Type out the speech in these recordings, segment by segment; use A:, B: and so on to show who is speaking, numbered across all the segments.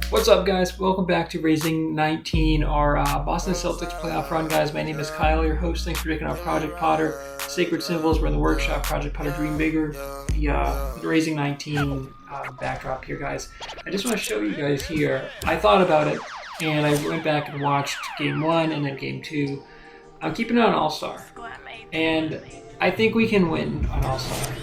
A: What's up, guys? Welcome back to Raising 19, our Boston Celtics playoff run, guys. My name is Kyle, your host. Thanks for taking our Project Potter Sacred Symbols. We're in the workshop, Project Potter Dream Bigger, the Raising 19 backdrop here, guys. I just want to show you guys here. I thought about it, and I went back and watched Game 1 and then Game 2. I'm keeping it on All-Star, and I think we can win on All-Star.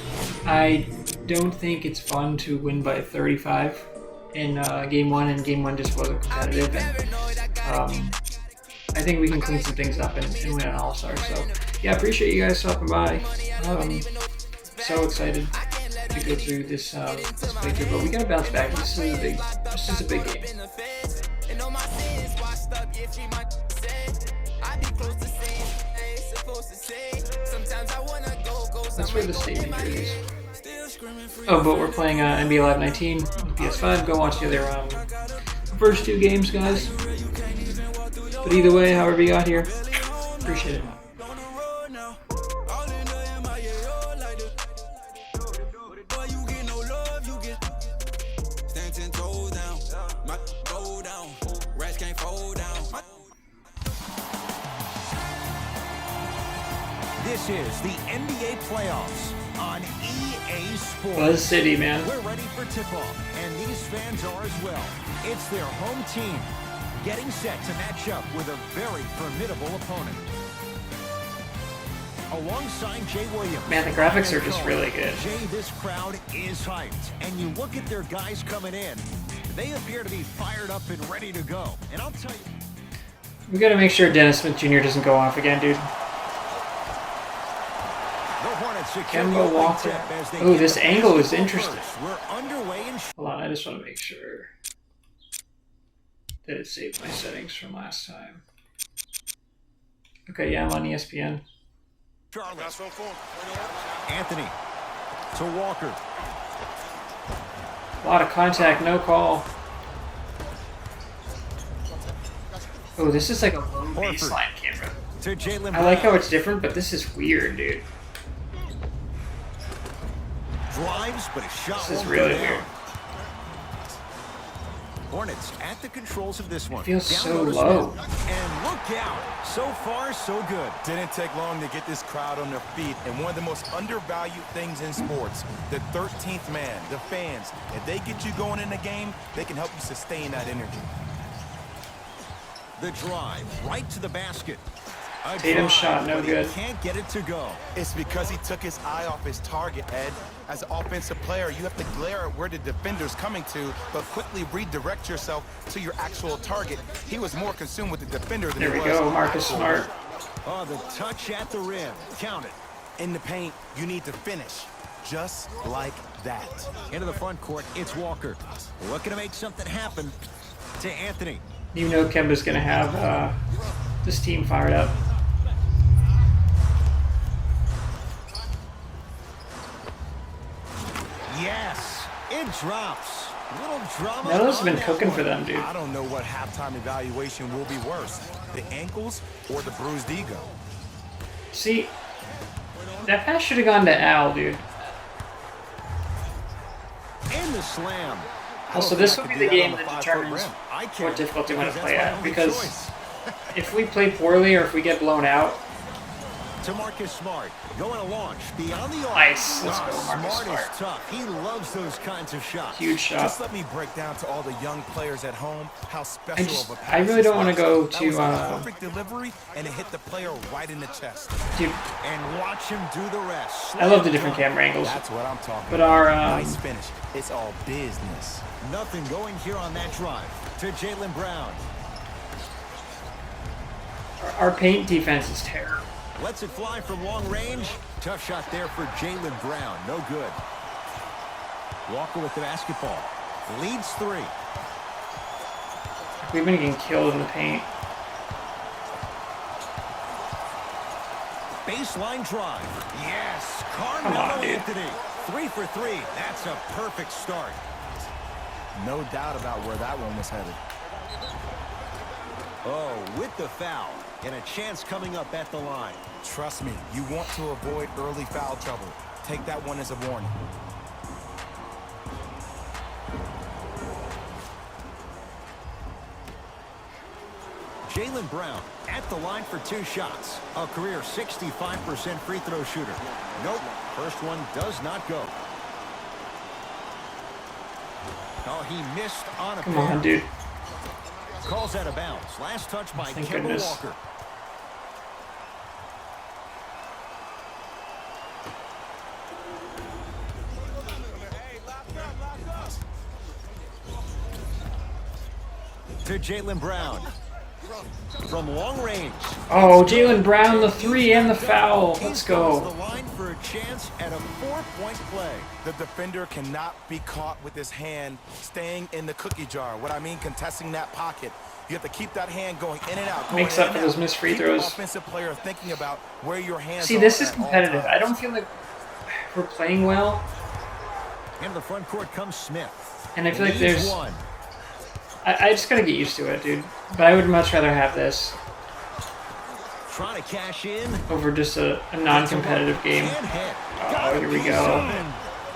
A: I don't think it's fun to win by 35 in Game 1, and Game 1 just wasn't competitive. And I think we can clean some things up and win an All-Star. So, yeah, appreciate you guys stopping by. So excited to go through this playthrough, but we gotta bounce back. This is a big game. That's where the stadium is. Oh, but we're playing NBA Live 19 on PS5. Go watch the other first two games, guys. But either way, however you got here, appreciate it.
B: This is the NBA playoffs on EA Sports.
A: Buzz City, man.
B: We're ready for tip-off, and these fans are as well. It's their home team getting set to match up with a very formidable opponent. Alongside Jay Williams.
A: Man, the graphics are just really good.
B: Jay, this crowd is hyped, and you look at their guys coming in. They appear to be fired up and ready to go. And I'll tell you,
A: We gotta make sure Dennis Smith Jr. doesn't go off again, dude. Kemba Walker. Oh, this angle is interesting. Hold on, I just want to make sure that it saved my settings from last time. Okay, yeah, I'm on ESPN.
B: Anthony to Walker.
A: A lot of contact, no call. Oh, this is like a low baseline camera. I like how it's different, but this is weird, dude.
B: Drives, but a shot.
A: This is really weird.
B: Hornets at the controls of this one.
A: It feels so low.
B: And look out. So far, so good.
C: Didn't take long to get this crowd on their feet. And one of the most undervalued things in sports, the 13th man, the fans. If they get you going in the game, they can help you sustain that energy.
B: The drive right to the basket.
A: Tatum's shot, no good.
B: Can't get it to go.
C: It's because he took his eye off his target, Ed. As an offensive player, you have to glare at where the defender's coming to, but quickly redirect yourself to your actual target. He was more consumed with the defender than
A: There
C: he
A: we
C: was.
A: go, Marcus Smart.
B: Oh, the touch at the rim. Count it.
C: In the paint, you need to finish. Just like that.
B: Into the front court, it's Walker. Looking to make something happen to Anthony.
A: You know Kemba's going to have this team fired up.
B: Yes, it drops. Little drama.
A: Melo's been cooking for them, dude.
C: I don't know what halftime evaluation will be worse, the ankles or the bruised ego.
A: See, that pass should have gone to Al, dude.
B: And the slam.
A: Also, this will be the game that determines what difficulty we want to play at. Because if we play poorly or if we get blown out,
B: to Marcus Smart, going to launch beyond the arc.
A: Nice. Let's go, Marcus
B: Smart
A: Smart.
B: is tough. He loves those kinds of shots.
A: Huge shot.
C: Just let me break down to all the young players at home how special of a pass
A: I really don't want to go
C: that was a
A: to,
C: perfect delivery, and it hit the player right in the chest.
A: dude,
B: And watch him do the rest.
A: I love the different camera angles.
C: That's what I'm talking
A: But
C: about.
A: our,
C: Nice finish. It's all business.
B: Nothing going here on that drive to Jaylen Brown.
A: our paint defense is terrible.
B: Lets it fly from long range. Tough shot there for Jaylen Brown. No good. Walker with the basketball. Leads 3.
A: We've been getting killed in the paint.
B: Baseline drive. Yes.
A: Come
B: Carmelo
A: on, dude.
B: Anthony. 3 for 3. That's a perfect start.
C: No doubt about where that one was headed.
B: Oh, with the foul. And a chance coming up at the line.
C: Trust me, you want to avoid early foul trouble. Take that one as a warning.
B: Jaylen Brown at the line for 2 shots. A career 65% free throw shooter. Nope, first one does not go. Oh, he missed on a
A: Come on, dude.
B: Calls out of bounds. Last touch by
A: Thank
B: Kemba
A: goodness.
B: Walker. To Jaylen Brown. From long range.
A: Oh, Jaylen Brown, the 3 and the foul. Let's go.
B: The line for a chance at a 4-point play.
C: The defender cannot be caught with his hand staying in the cookie jar. What I mean, contesting that pocket. You have to keep that hand going in and out.
A: Makes up for those missed free
C: Keep
A: throws.
C: the offensive player thinking about where your hands
A: See,
C: are
A: this is
C: at all
A: competitive. I
C: times.
A: don't feel like we're playing well,
B: Into the front court comes Smith.
A: and I feel like
B: Leads
A: there's...
B: one.
A: I just gotta get used to it, dude. But I would much rather have this
B: Trying to cash in.
A: over just a non-competitive game.
B: And hit.
A: Oh, here we go.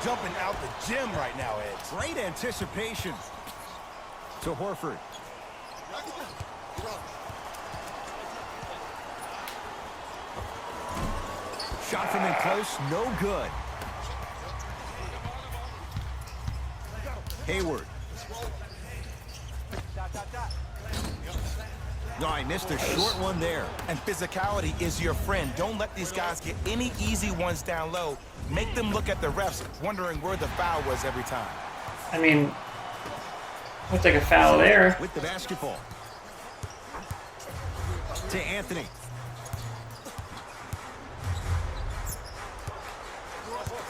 C: Jumping out the gym right now, Ed.
B: Great anticipation. To Horford. Shot from in close, no good. Hayward. No, I missed a short one there.
C: And physicality is your friend. Don't let these guys get any easy ones down low. Make them look at the refs, wondering where the foul was every time.
A: I mean, looks like a foul there.
B: With the basketball. To Anthony.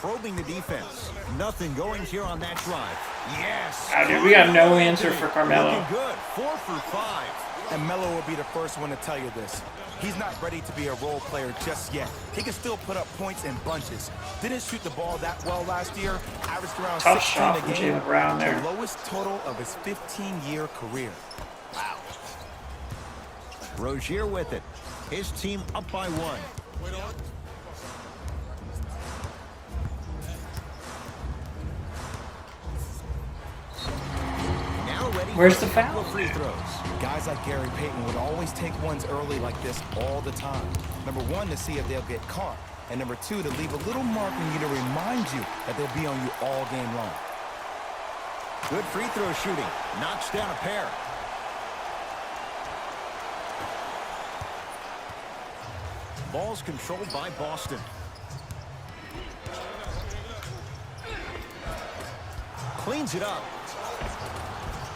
B: Probing the defense. Nothing going here on that drive. Yes.
A: Ah, dude, we got no answer for Carmelo.
B: Looking good. 4 for 5.
C: And Melo will be the first one to tell you this. He's not ready to be a role player just yet. He can still put up points in bunches. Didn't shoot the ball that well last year. Averaged around
A: Tough
C: 16
A: shot
C: a
A: from
C: game.
A: Jaylen Brown there.
C: The lowest total of his 15-year career. Wow.
B: Rozier with it. His team up by 1. Now ready.
A: Where's the
B: for a
A: foul?
B: couple Free throws.
C: Guys like Gary Payton would always take ones early like this all the time. Number 1, to see if they'll get caught. And number 2, to leave a little mark in you to remind you that they'll be on you all game long.
B: Good free throw shooting. Knocks down a pair. Ball's controlled by Boston. Cleans it up.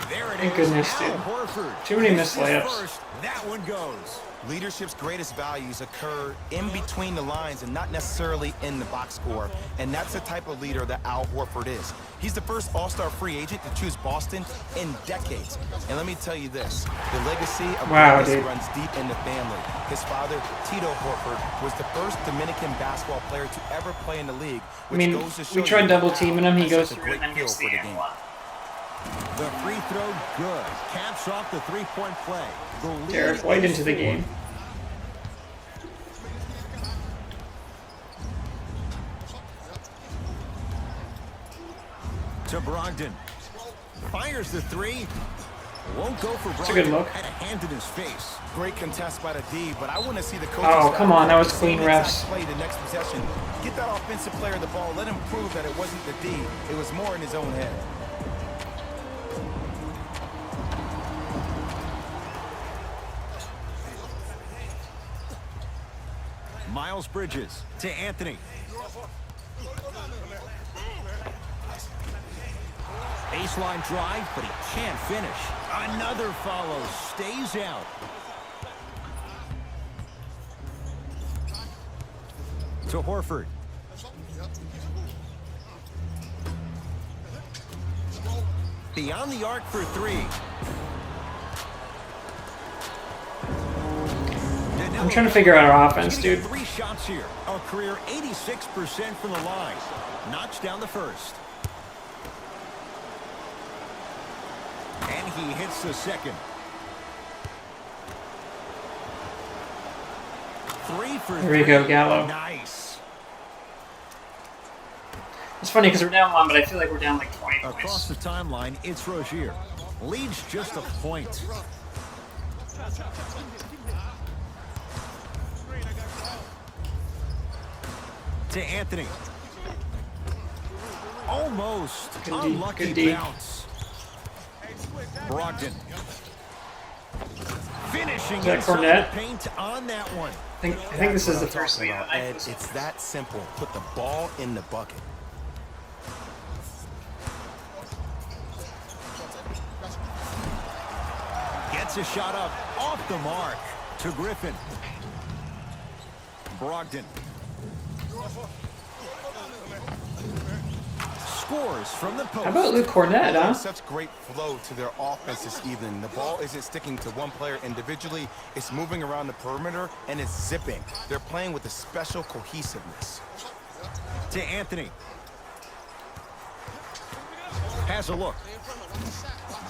B: There it
A: Thank
B: is.
A: goodness,
B: Al
A: dude.
B: Horford.
A: Too many
B: Misses
A: missed layups.
B: First. That one goes.
C: Leadership's greatest values occur in between the lines and not necessarily in the box score. And that's the type of leader that Al Horford is. He's the first all-star free agent to choose Boston in decades. And let me tell you this, the legacy of greatness
A: dude.
C: runs deep in the family. His father, Tito Horford, was the first Dominican basketball player to ever play in the league.
A: I
C: Which
A: mean,
C: goes to show
A: we tried
C: you
A: double
C: how
A: teaming him. He
C: that's
A: goes
C: such a
A: through
C: great
A: and then
C: feel
A: gets
C: for
A: the
C: the
A: and
C: game.
A: one.
B: The free throw good. Caps off the 3-point play. The lead
A: Derek White
B: is
A: into the
B: 4.
A: game.
B: To Brogdon. Fires the 3. Won't go for Brogdon.
A: That's a good look.
B: Had a hand in his face.
C: Great contest by the D, but I want to see the coaches.
A: Oh, come on, that was clean
C: Same exact
A: refs.
C: Play the next possession. Get that offensive player the ball. Let him prove that it wasn't the D. It was more in his own head.
B: Miles Bridges to Anthony. Baseline drive, but he can't finish. Another follow. Stays out. To Horford. Beyond the arc for 3.
A: I'm trying to figure out our offense, dude.
B: 3 shots here. A career 86% from the line. Knocks down the first. And he hits the second. 3 for 3.
A: Here we go, Gallo.
B: Nice.
A: It's funny because we're down 1, but I feel like we're down like 20
B: Across
A: points.
B: the timeline, it's Rozier. Leads just a point. To Anthony. Almost
A: Good D,
B: unlucky
A: good D.
B: bounce. Brogdon. Finishing
A: Is that
B: inside
A: Cornet?
B: the paint on that one.
A: I think this is the first
C: Talking
A: lead.
C: about, Ed, it's that simple. Put the ball in the bucket.
B: Gets a shot up off the mark to Griffin. Brogdon. Scores from the post.
A: How about Luke Cornet, huh?
C: Such great flow to their offense this evening. The ball isn't sticking to one player individually. It's moving around the perimeter, and it's zipping. They're playing with a special cohesiveness.
B: To Anthony. Has a look.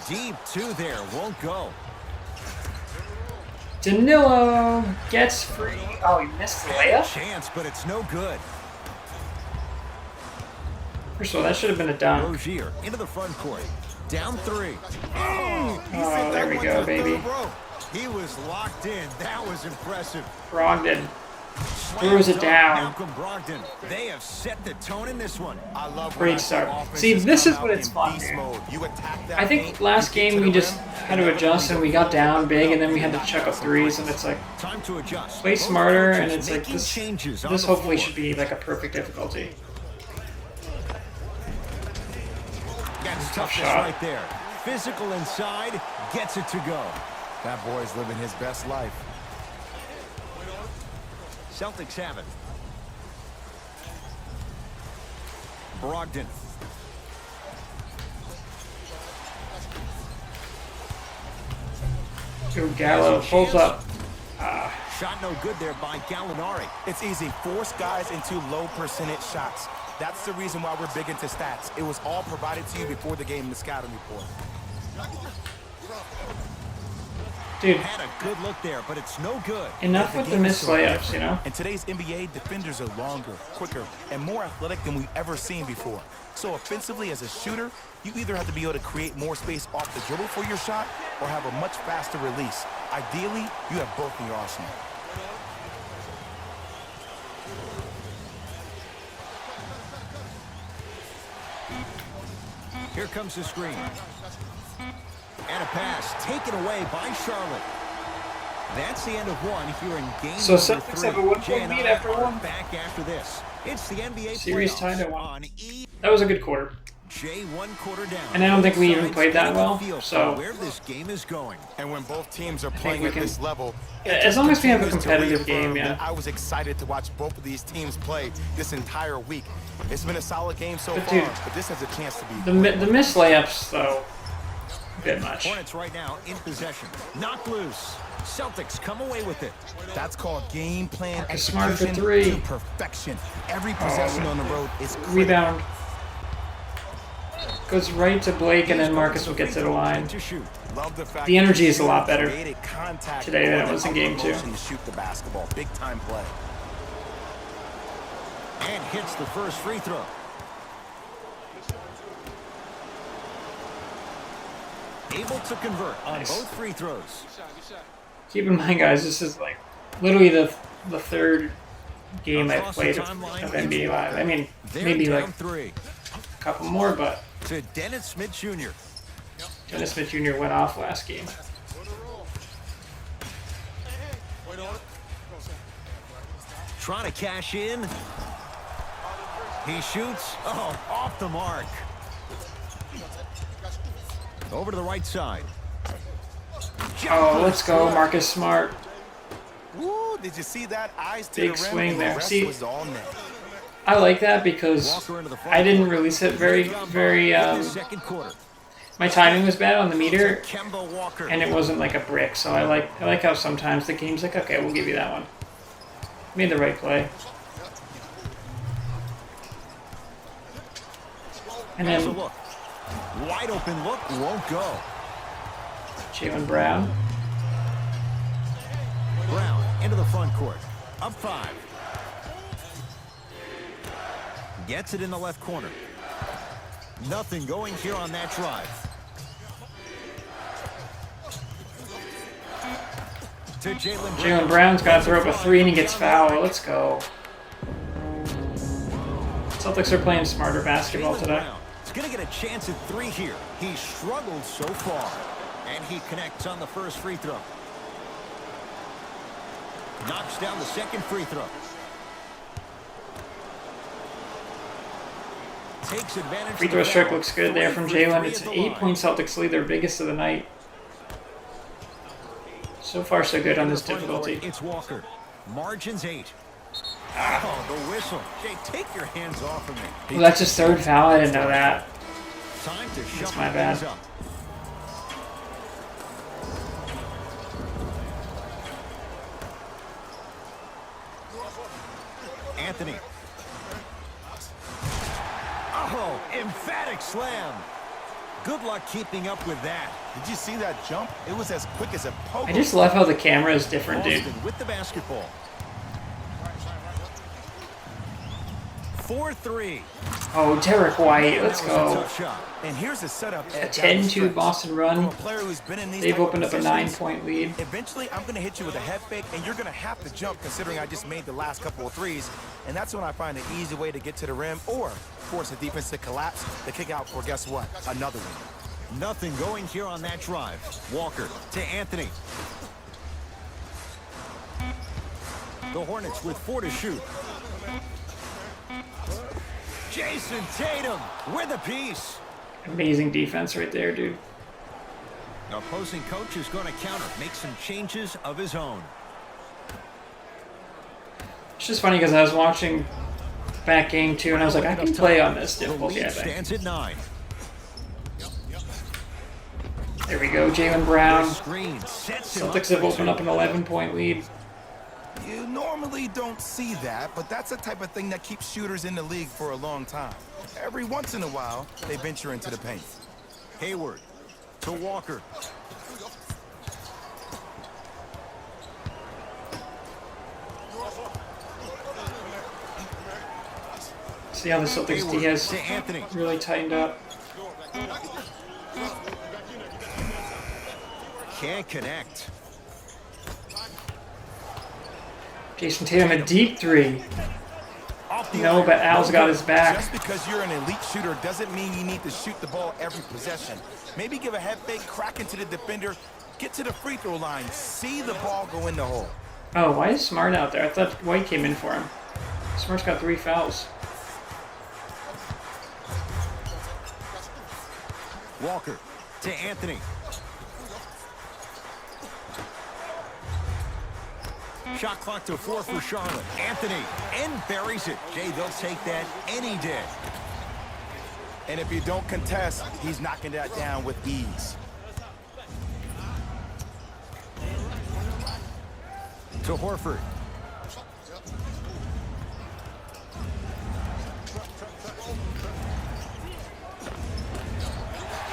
B: Deep two there. Won't go.
A: Danilo gets free. Oh, he missed the layup?
B: Chance, but it's no good.
A: First of all, that should have been a dunk.
B: Rozier into the front court. Down three.
A: Oh, there we go, baby.
B: He was locked in. That was impressive.
A: Brogdon throws it down.
B: Malcolm Brogdon. They have set the tone in this one.
C: I love
A: Great
C: when
A: start.
C: offenses
A: See, this
C: come
A: is
C: out
A: when it's
C: in
A: fun,
C: beast
A: dude.
C: mode. You attack that
A: I think
C: paint,
A: last
C: you get
A: game
C: to
A: we
C: the
A: just
C: rim,
A: had to adjust and we got down big and then we had to chuck up threes and it's like
B: Time to adjust.
A: play
B: Both
A: smarter
B: coaches
A: and it's like
B: making
A: this
B: changes on
A: this
B: the
A: hopefully
B: floor.
A: should be like a perfect difficulty.
B: Gets
A: Tough
B: toughness
A: shot.
B: right there. Physical inside, gets it to go.
C: That boy's living his best life.
B: Celtics have it. Brogdon.
A: Go Gallo pulls up.
B: Shot no good there by Gallinari.
C: It's easy. Force guys into low percentage shots. That's the reason why we're big into stats. It was all provided to you before the game in the scouting report.
A: Dude,
B: Had a good look there, but it's no good.
A: enough with the missed layups, you know?
C: In today's NBA, defenders are longer, quicker, and more athletic than we've ever seen before. So offensively, as a shooter, you either have to be able to create more space off the dribble for your shot or have a much faster release. Ideally, you have both in your arsenal.
B: Here comes the screen. And a pass taken away by Charlotte. That's the end of one here in game
A: So
B: number
A: Celtics
B: three.
A: have a 1-point
B: Jay and
A: lead
B: I
A: after
B: are
A: one.
B: back after this. It's the NBA
A: Series
B: playoffs
A: tied at 1.
B: on E.
A: That was a good quarter.
B: Jay, 1 quarter down.
A: And I don't think we even
B: Sides
A: played that
B: getting a
A: well,
B: feel for
A: so-
B: where this game is going.
C: And when both teams are playing
A: we
C: at
A: can-
C: this level, it
A: As
C: just
A: long as we have a
C: continues to
A: competitive
C: reaffirm
A: game, yeah.
C: that I was excited to watch both of these teams play this entire week. It's been a solid game so
A: But
C: far,
A: dude,
C: but this has a chance to be.
A: The missed layups, though, a bit much.
B: Hornets right now in possession. Knocked loose. Celtics come away with it.
C: That's called game plan
A: Marcus Smart for
C: execution
A: three.
C: to perfection. Every possession on the road is critical.
A: Rebound. Goes right to Blake and then Marcus will get to the line.
B: To shoot.
C: Love the fact
A: The energy
C: that
A: is a lot better
C: created contact
A: today than
C: more
A: it was in game two.
C: motion to shoot the basketball. Big time play.
B: And hits the first free throw. Able to convert on
A: Nice.
B: both free throws.
A: Keep in mind, guys, this is like literally the third game I've
B: Across the
A: played of
B: timeline,
A: NBA Live. I mean,
B: They're
A: maybe
B: down
A: like
B: 3
A: a couple more, but
B: to Dennis Smith Jr.
A: Dennis Smith Jr. went off last game.
B: Trying to cash in. He shoots. Oh, off the mark. Over to the right side.
A: Oh, let's go, Marcus Smart.
C: Woo, did you see that? Eyes to
A: Big
C: the rim,
A: swing
C: and the
A: there.
C: rest
A: See-
C: was all net.
A: I like that because
B: Walker into the front
A: I didn't
B: court.
A: release it very.
B: Second quarter.
A: My timing was bad on the meter,
B: Kemba Walker.
A: and it wasn't like a brick. So I like how sometimes the game's like, okay, we'll give you that one. Made the right play. And
B: Has a
A: then
B: look. Wide open look. Won't go.
A: Jaylen Brown.
B: Brown into the front court. Up 5. Gets it in the left corner. Nothing going here on that drive. To Jaylen
A: Jaylen Brown's got to throw up a 3 and he gets fouled. Let's go. Celtics are playing smarter basketball today.
B: He's going to get a chance at 3 here. He struggled so far. And he connects on the first free throw. Knocks down the second free throw. Takes advantage.
A: Free throw stroke looks good there from Jaylen. It's an 8-point Celtics lead, their biggest of the night. So far, so good on this difficulty.
B: It's Walker. Margins 8. Oh, the whistle. Jay, take your hands off of me.
A: Well, that's his 3rd foul. I didn't know that.
B: Time to
A: That's my bad.
B: up. Anthony. Oh, emphatic slam. Good luck keeping up with that.
C: Did you see that jump? It was as quick as a poke.
A: I just love how the camera is different, dude.
B: Boston with the basketball. 4-3.
A: Oh, Derek White, let's
B: That was a
A: go.
B: tough shot.
C: And here's the setup.
A: A 10-2 Boston run.
C: A player who's been in these
A: They've
C: type of
A: opened up a
C: positions,
A: 9-point lead.
C: Eventually, I'm going to hit you with a head fake, and you're going to have to jump considering I just made the last couple of threes. And that's when I find an easy way to get to the rim or force the defense to collapse to kick out for, guess what, another one.
B: Nothing going here on that drive. Walker to Anthony. The Hornets with 4 to shoot. Jason Tatum with a piece.
A: Amazing defense right there, dude.
B: The opposing coach is going to counter, make some changes of his own.
A: It's just funny because I was watching back game 2 and I was like, I can play on this
B: The
A: difficulty, I
B: lead
A: think.
B: stands at 9.
A: There we go, Jaylen Brown.
B: Screen sets him
A: Celtics
B: up
A: have
B: for
A: opened
B: two.
A: up an 11-point lead.
C: You normally don't see that, but that's the type of thing that keeps shooters in the league for a long time. Every once in a while, they venture into the paint.
B: Hayward to Walker.
A: See how the Celtics D
B: Hayward
A: has
B: to Anthony.
A: really tightened up.
B: Can't connect.
A: Jason Tatum, a deep 3.
C: Off the
A: No,
C: iron.
A: but Al's got his back.
C: Just because you're an elite shooter doesn't mean you need to shoot the ball every possession. Maybe give a head fake, crack into the defender, get to the free throw line, see the ball go in the hole.
A: Oh, why is Smart out there? I thought White came in for him. Smart's got 3 fouls.
B: Walker to Anthony. Shot clock to 4 for Charlotte. Anthony and buries it. Jay, they'll take that any day.
C: And if you don't contest, he's knocking that down with ease.
B: To Horford.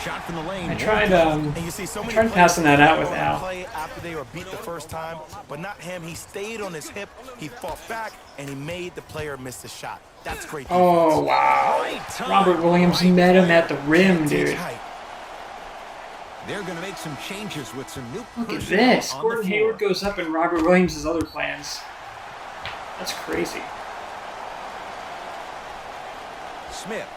B: Shot from the lane.
A: I tried
C: And you see so many
A: tried passing that out with
C: players
A: Al.
C: play after they were beat the first time, but not him. He stayed on his hip, he fought back, and he made the player miss the shot. That's great defense.
A: Oh, wow.
B: Right time.
A: Robert Williams met him at the rim, dude.
C: Tight.
B: They're going to make some changes with some new
A: Look at
B: personnel
A: this.
B: on the
A: Gordon
B: floor.
A: Hayward goes up and Robert Williams has other plans. That's crazy.
B: Smith.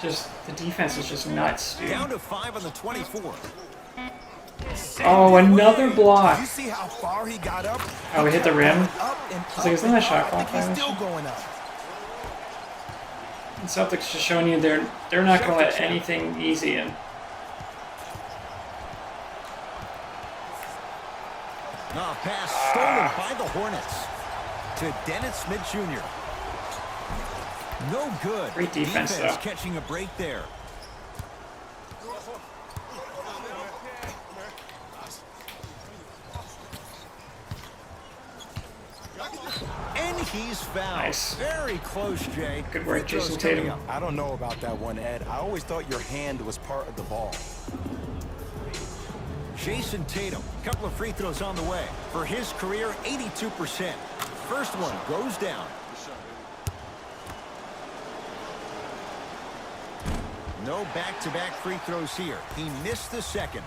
A: Just, the defense is just nuts, dude.
B: Down to 5 on the 24.
A: Oh, another
C: Did
A: block.
C: you see how far he got up?
A: Oh, we hit the rim?
C: Up and
A: I was like, isn't that a shot clock
C: He's still
A: violation?
C: going up.
A: And Celtics just showing you they're not going to let anything easy in.
B: Pass stolen by the Hornets to Dennis Smith Jr. No good.
A: Great defense, though.
B: Catching a break there. And he's fouled.
A: Nice.
B: Very close, Jay.
A: Good work,
B: Free throws
A: Jason
B: coming
A: Tatum.
B: up.
C: I don't know about that one, Ed. I always thought your hand was part of the ball.
B: Jason Tatum, couple of free throws on the way. For his career, 82%. First one goes down. No back-to-back free throws here. He missed the second.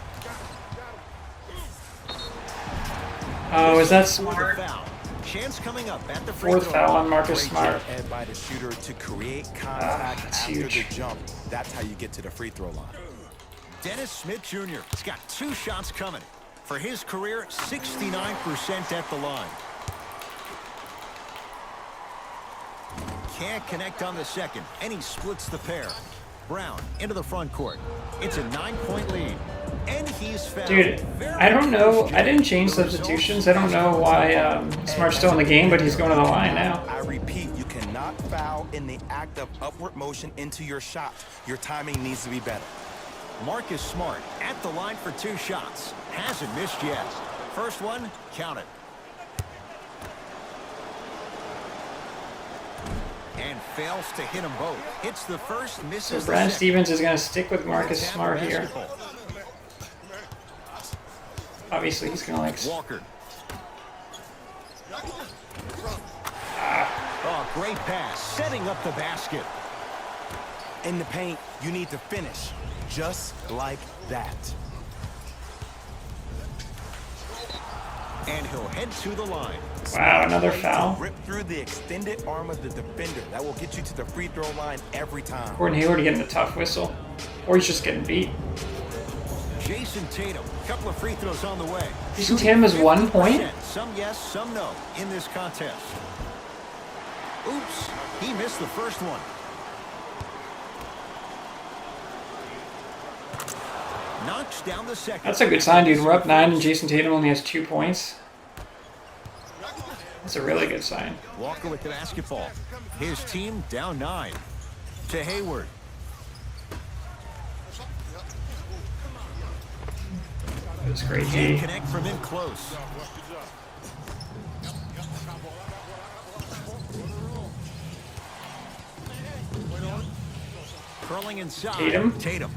A: Oh, is that Smart?
B: Foul. Chance coming up at the free
A: Fourth
B: throw.
A: foul on Marcus
C: Great
A: Smart.
C: job, Ed, by the shooter to create contact
A: that's
C: after
A: huge.
C: the jump. That's how you get to the free throw line.
B: Dennis Smith Jr. has got 2 shots coming. For his career, 69% at the line. Can't connect on the second, and he splits the pair. Brown into the front court. It's a 9-point lead. And he's fouled.
A: Dude, I don't know. I didn't change substitutions. I don't know why Smart's still in the game, but he's going to the line now.
C: I repeat, you cannot foul in the act of upward motion into your shot. Your timing needs to be better.
B: Marcus Smart at the line for 2 shots. Hasn't missed yet. First one, count it. And fails to hit them both. Hits the first, misses
A: So
B: the
A: Brad
B: second.
A: Stevens is going to stick with Marcus Smart here. Obviously, he's going to like...
B: Walker. Oh, great pass. Setting up the basket.
C: In the paint, you need to finish just like that.
B: And he'll head to the line.
A: Wow, another foul.
C: Rip through the extended arm of the defender. That will get you to the free throw line every time.
A: Gordon Hayward getting a tough whistle. Or he's just getting beat.
B: Jason Tatum, couple of free throws on the way.
A: Jason Tatum is 1 point?
B: Some yes, some no in this contest. Oops, he missed the first one. Knocks down the second.
A: That's a good sign, dude. We're up 9 and Jason Tatum only has 2 points. That's a really good sign.
B: Walker with the basketball. His team down 9. To Hayward.
A: That was great,
B: Can't
A: D.
B: connect from in close. Curling inside.
A: Tatum.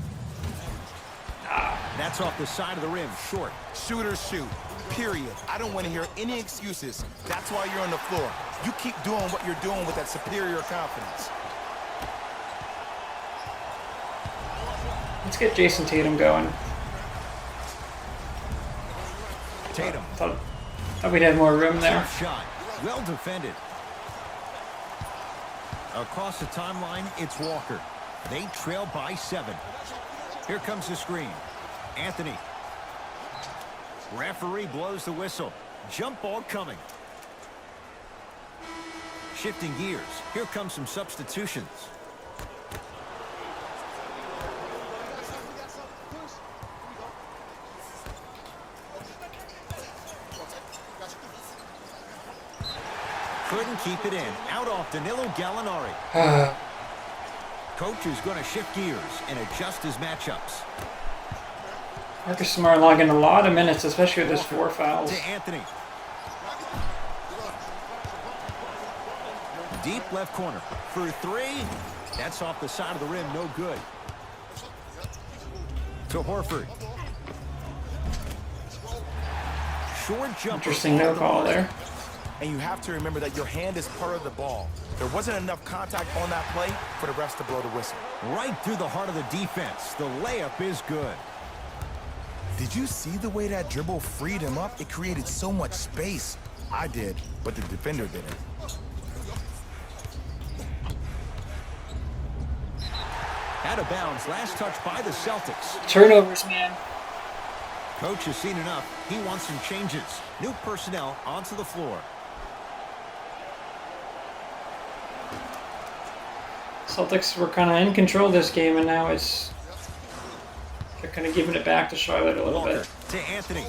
B: That's off the side of the rim, short.
C: Shooters shoot, period. I don't want to hear any excuses. That's why you're on the floor. You keep doing what you're doing with that superior confidence.
A: Let's get Jason Tatum going.
B: Tatum.
A: Thought we'd have more room there.
B: Tough shot. Well defended. Across the timeline, it's Walker. They trail by 7. Here comes the screen. Anthony. Referee blows the whistle. Jump ball coming. Shifting gears. Here comes some substitutions. Couldn't keep it in. Out off Danilo Gallinari. Coach is going to shift gears and adjust his matchups.
A: Marcus Smart logging a lot of minutes, especially with his 4 fouls.
B: To Anthony. Deep left corner. For 3. That's off the side of the rim. No good. To Horford. Short jumper.
A: Interesting no call there.
C: And you have to remember that your hand is part of the ball. There wasn't enough contact on that play for the refs to blow the whistle.
B: Right through the heart of the defense. The layup is good.
C: Did you see the way that dribble freed him up? It created so much space. I did, but the defender didn't.
B: Out of bounds. Last touch by the Celtics.
A: Turnovers, man.
B: Coach has seen enough. He wants some changes. New personnel onto the floor.
A: Celtics were kind of in control this game, and now they're kind of giving it back to Charlotte a little
B: Walker
A: bit.
B: to Anthony.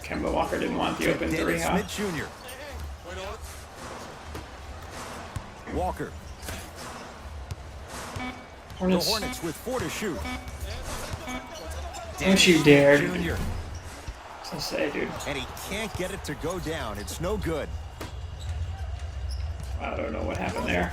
A: Kemba Walker didn't want the open 3,
B: Dennis
A: huh?
B: Smith Jr. Walker. The
A: Hornets.
B: Hornets with 4 to shoot.
A: Don't you dare, dude.
B: Jr.
A: So say, dude.
B: And he can't get it to go down. It's no good.
A: I don't know what happened there.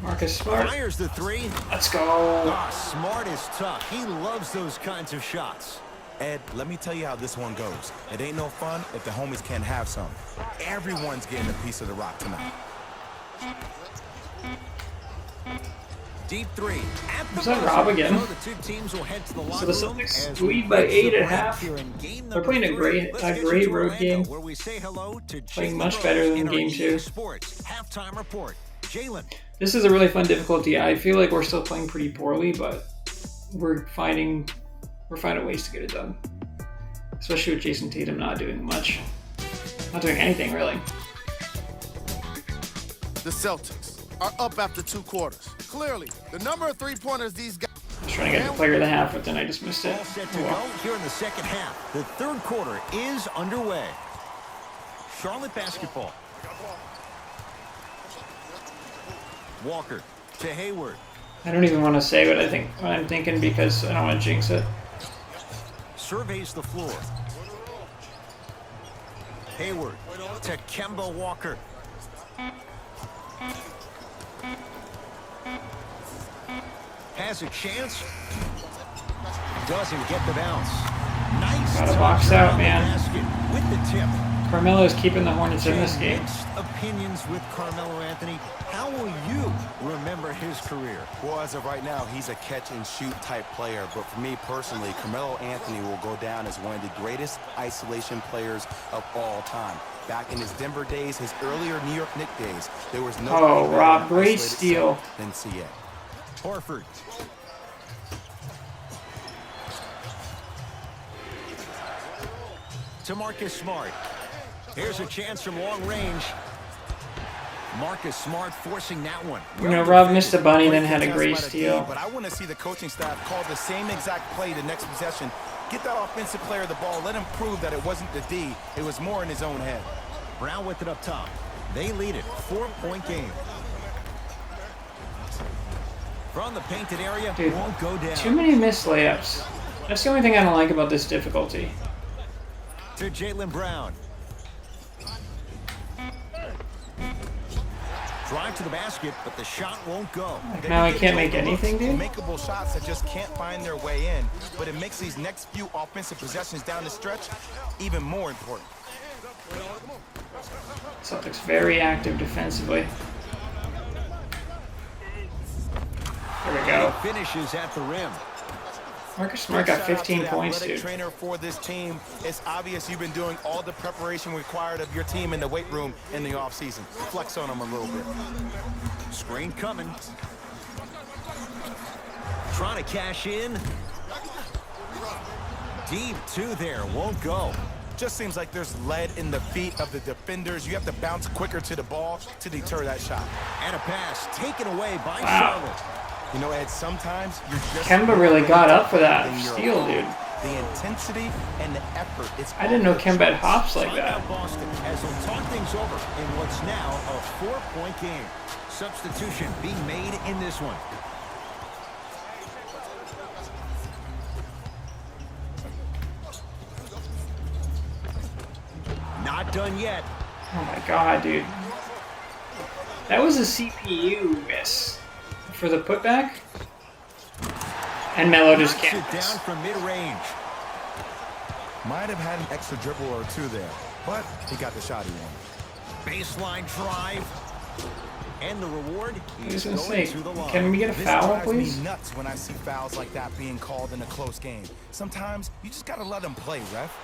A: Marcus Smart.
B: Fires the 3.
A: Let's go.
B: Ah, Smart is tough. He loves those kinds of shots.
C: Ed, let me tell you how this one goes. It ain't no fun if the homies can't have some. Everyone's getting a piece of the rock tonight.
B: Deep three.
A: Is that Rob again?
B: So the two teams will head to the
A: So the
B: locker room
A: Celtics
B: as we
A: lead by
B: reach
A: 8
B: the
A: at half.
B: break here in game
A: They're
B: number
A: playing a
B: 3.
A: great
B: Let's get you
A: road
B: to Orlando,
A: game.
B: where we say hello to
A: Playing
B: Jalen
A: much
B: Rose
A: better than
B: in our
A: game
B: EA
A: 2.
B: Sports halftime report. Jalen.
A: This is a really fun difficulty. I feel like we're still playing pretty poorly, but we're finding ways to get it done. Especially with Jason Tatum not doing much. Not doing anything, really.
D: The Celtics are up after 2 quarters. Clearly, the number of three-pointers these guys...
A: I was trying to get the player of the half, but then I just missed it.
B: All set to
A: Oh,
B: go
A: well.
B: here in the second half. The third quarter is underway. Charlotte basketball. Walker to Hayward.
A: I don't even want to say what I'm thinking because I don't want to jinx it.
B: Surveys the floor. Hayward to Kemba Walker. Has a chance. Doesn't get the bounce. Nice.
A: Gotta
B: touch
A: box
B: around
A: out,
B: the
A: man.
B: basket with the tip.
A: Carmelo's keeping the Hornets in this game.
B: Mixed opinions with Carmelo Anthony. How will you remember his career?
C: Well, as of right now, he's a catch-and-shoot type player. But for me personally, Carmelo Anthony will go down as one of the greatest isolation players of all time. Back in his Denver days, his earlier New York Knicks days, there was no.
A: Oh, Rob, great steal.
C: Than CA.
B: Horford. To Marcus Smart. Here's a chance from long range. Marcus Smart forcing that one.
A: You know, Rob missed a bunny, then had a great steal.
C: But I want to see the coaching staff call the same exact play the next possession. Get that offensive player the ball. Let him prove that it wasn't the D. It was more in his own head.
B: Brown with it up top. They lead it. 4-point game. From the painted area,
A: Dude,
B: won't go down.
A: too many missed layups. That's the only thing I don't like about this difficulty.
B: To Jaylen Brown. Drive to the basket, but the shot won't go.
A: Now I can't make anything, dude?
C: Makeable shots that just can't find their way in, but it makes these next few offensive possessions down the stretch even more important.
A: Celtics very active defensively. There we go.
B: Finishes at the rim.
A: Marcus Smart got
C: Shout out to
A: 15
C: the
A: points,
C: athletic
A: dude.
C: trainer for this team. It's obvious you've been doing all the preparation required of your team in the weight room in the offseason. Flex on them a little bit.
B: Screen coming. Trying to cash in. Deep two there, won't go.
C: Just seems like there's lead in the feet of the defenders. You have to bounce quicker to the ball to deter that shot.
B: And a pass taken away by
A: Wow.
B: Charlotte.
C: You know, Ed, sometimes you're just...
A: Kemba really got up for that
C: in your
A: steal,
C: own.
A: dude.
C: The intensity and the effort. It's
A: I didn't know Kemba had hops like
B: Find
A: that.
B: out Boston as they'll talk things over in what's now a 4-point game. Substitution being made in this one. Not done yet.
A: Oh my god, dude. That was a CPU miss for the putback. And Melo just
B: Knocks
A: can't
B: it
A: miss.
B: down from mid-range.
C: Might have had an extra dribble or two there, but he got the shot he wanted.
B: Baseline drive. And the reward
A: I was
B: is
A: gonna
B: going
A: say,
B: to the line.
A: can we get a
C: This
A: foul,
C: drives
A: please?
C: me nuts when I see fouls like that being called in a close game. Sometimes you just gotta let them play, ref.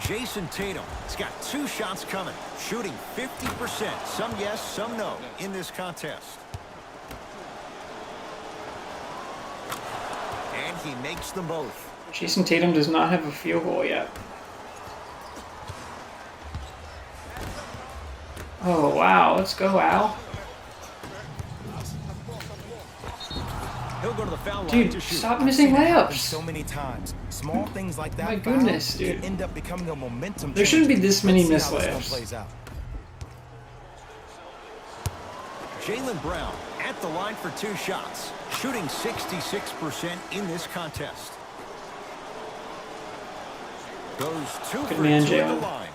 B: Jason Tatum has got 2 shots coming, shooting 50%. Some yes, some no in this contest. And he makes them both.
A: Jason Tatum does not have a field goal yet. Oh, wow. Let's go, Al.
B: He'll go to the foul line
A: Dude,
B: to shoot.
A: stop missing layups.
C: So many times. Small things like that
A: My
C: foul
A: goodness,
C: can
A: dude.
C: end up becoming a momentum
A: There shouldn't be
C: changer.
A: this many
C: Let's see how this one
A: missed layups.
C: plays out.
B: Jaylen Brown at the line for 2 shots, shooting 66% in this contest. Goes 2
A: Good
B: for
A: man,
B: 2 at the
A: Jaylen.
B: line.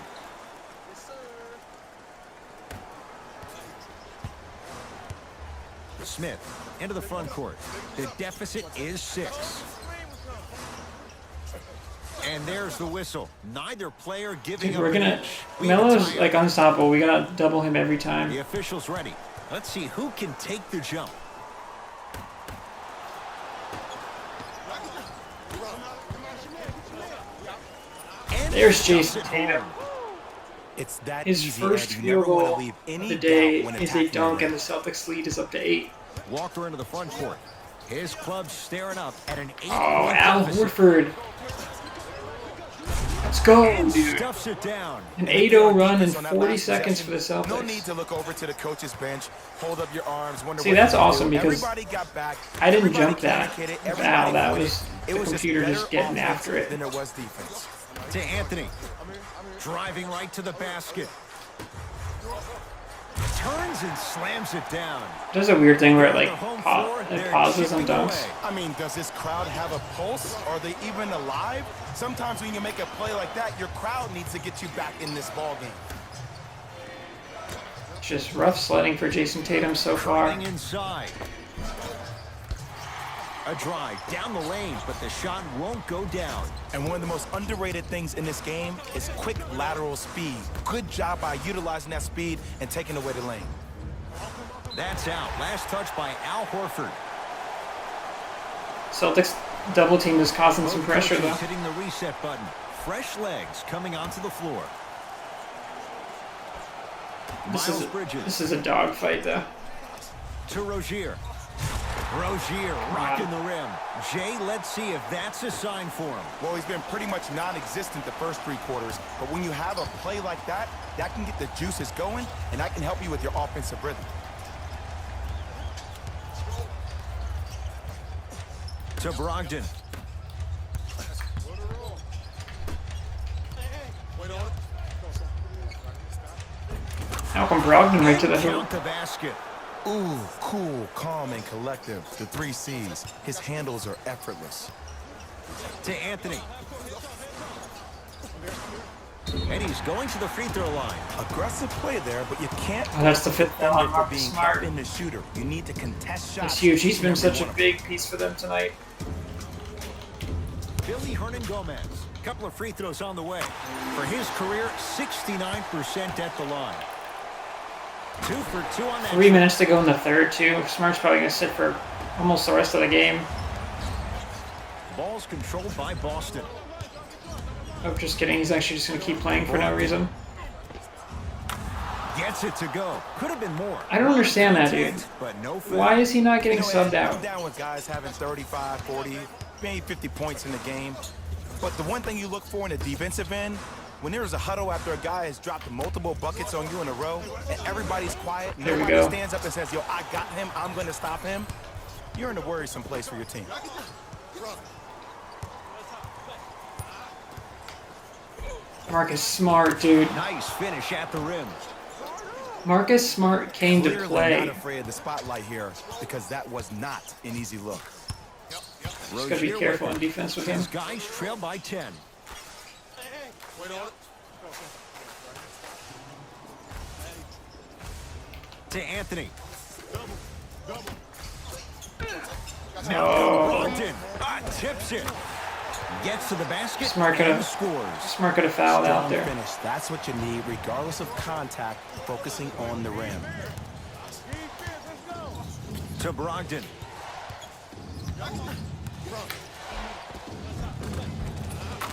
B: Smith into the front court. The deficit is 6. And there's the whistle. Neither player giving
A: Dude,
B: up
A: we're
B: an
A: gonna...
B: inch. We have a
A: Melo's,
B: tie.
A: like, unstoppable. We gotta double him every time.
B: The official's ready. Let's see who can take the jump. And
A: There's Jason Tatum.
C: It's that
A: His
C: easy,
A: first
C: Ed. You
A: field
C: never want to
A: goal
C: leave any
A: of the day
C: doubt when
A: is a
C: attacking
A: dunk,
C: the
A: and
C: rim.
A: the Celtics lead is up to 8.
B: Walker into the front court. His club staring up at an 8-point
A: Oh, Al
B: deficit.
A: Horford. Let's go,
B: And
A: dude.
B: stuffs it down.
A: An
C: And if you're
A: 8-0
C: on
A: run in
C: defense on that
A: 40
C: last
A: seconds for the
C: possession,
A: Celtics.
C: No need to look over to the coach's bench, hold up your arms, wonder
A: See,
C: what
A: that's
C: you can
A: awesome
C: do.
A: because
C: everybody got back.
A: I didn't
C: Everybody
A: jump that.
C: communicated,
A: Wow,
C: everybody
A: that
C: wanted
A: was
C: it.
A: the
C: was
A: computer
C: better
A: just getting
C: offense
A: after it.
C: than it was defense.
B: To Anthony. Driving right to the basket. Turns and slams it down.
A: Does a weird thing where it like
B: On the home floor,
A: it
B: they're
A: pauses on
B: chipping
A: dunks.
B: away.
C: I mean, does this crowd have a pulse? Are they even alive? Sometimes when you make a play like that, your crowd needs to get you back in this ball game.
A: Just rough sledding for Jason Tatum so far.
B: Running inside. A drive down the lane, but the shot won't go down.
C: And one of the most underrated things in this game is quick lateral speed. Good job by utilizing that speed and taking away the lane.
B: That's out. Last touch by Al Horford.
A: Celtics double team is causing some
B: Both
A: pressure
B: coaches
A: though.
B: hitting the reset button. Fresh legs coming onto the floor.
A: This is a dogfight though.
B: To Rozier. Rozier rocking the rim. Jay, let's see if that's a sign for him.
C: Well, he's been pretty much non-existent the first 3 quarters, but when you have a play like that, that can get the juices going, and that can help you with your offensive rhythm.
B: To Brogdon.
A: Malcolm Brogdon right to the
B: Count
A: hoop.
B: the basket.
C: Ooh, cool, calm, and collective. The 3 C's. His handles are effortless.
B: To Anthony. And he's going to the free throw line.
C: Aggressive play there, but you can't.
A: Oh, that's the 5th foul on
C: for
A: Marcus
C: being
A: Smart.
C: in the shooter. You need to contest shots.
A: That's huge. He's been
C: Every
A: such a
C: one of
A: big piece for them tonight.
B: Billy Hernan-Gomez. Couple of free throws on the way. For his career, 69% at the line. 2 for 2 on that.
A: 3 minutes to go in the third too. Smart's probably gonna sit for almost the rest of the game.
B: Ball's controlled by Boston.
A: Oh, just kidding. He's actually just gonna keep playing for no reason.
B: Gets it to go. Could have been more.
A: I don't understand that, dude.
B: But no foul.
A: Why is he not getting
C: You know,
A: subbed
C: I'm
A: out?
C: down with guys having 35, 40, maybe 50 points in the game. But the one thing you look for in the defensive end, when there's a huddle after a guy has dropped multiple buckets on you in a row, and everybody's quiet,
A: There we
C: nobody
A: go.
C: stands up and says, yo, I got him, I'm going to stop him, you're in a worrisome place for your team.
A: Marcus Smart, dude.
B: Nice finish at the rim.
A: Marcus Smart came to
C: Clearly
A: play.
C: not afraid of the spotlight here because that was not an easy look.
A: Just gotta be careful on defense with him.
B: His guys trail by 10. To Anthony.
A: Oh,
B: Brogdon tips it. Gets to the basket
A: Smart could
B: and
A: have
B: scores.
A: Smart could have fouled out
C: Strong
A: there.
C: finish. That's what you need, regardless of contact, focusing on the rim.
B: To Brogdon.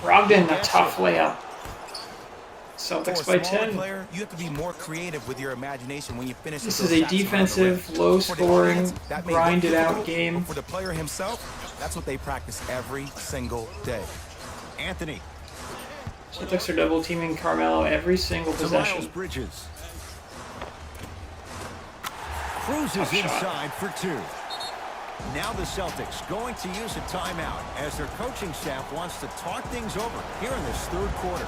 A: Brogdon, a tough layup.
C: For a
A: Celtics by
C: smaller
A: 10.
C: player, you have to be more creative with your imagination when you finish.
A: This
C: those
A: is a
C: shots around the
A: defensive,
C: rim.
A: low-scoring,
C: For the defense, that may look
A: grinded-out
C: difficult,
A: game.
C: but for the player himself, that's what they practice every single day.
B: Anthony.
A: Celtics are double teaming Carmelo every single
B: To Miles
A: possession.
B: Bridges. Cruises
A: Tough shot.
B: inside for 2. Now the Celtics going to use a timeout as their coaching staff wants to talk things over here in this 3rd quarter.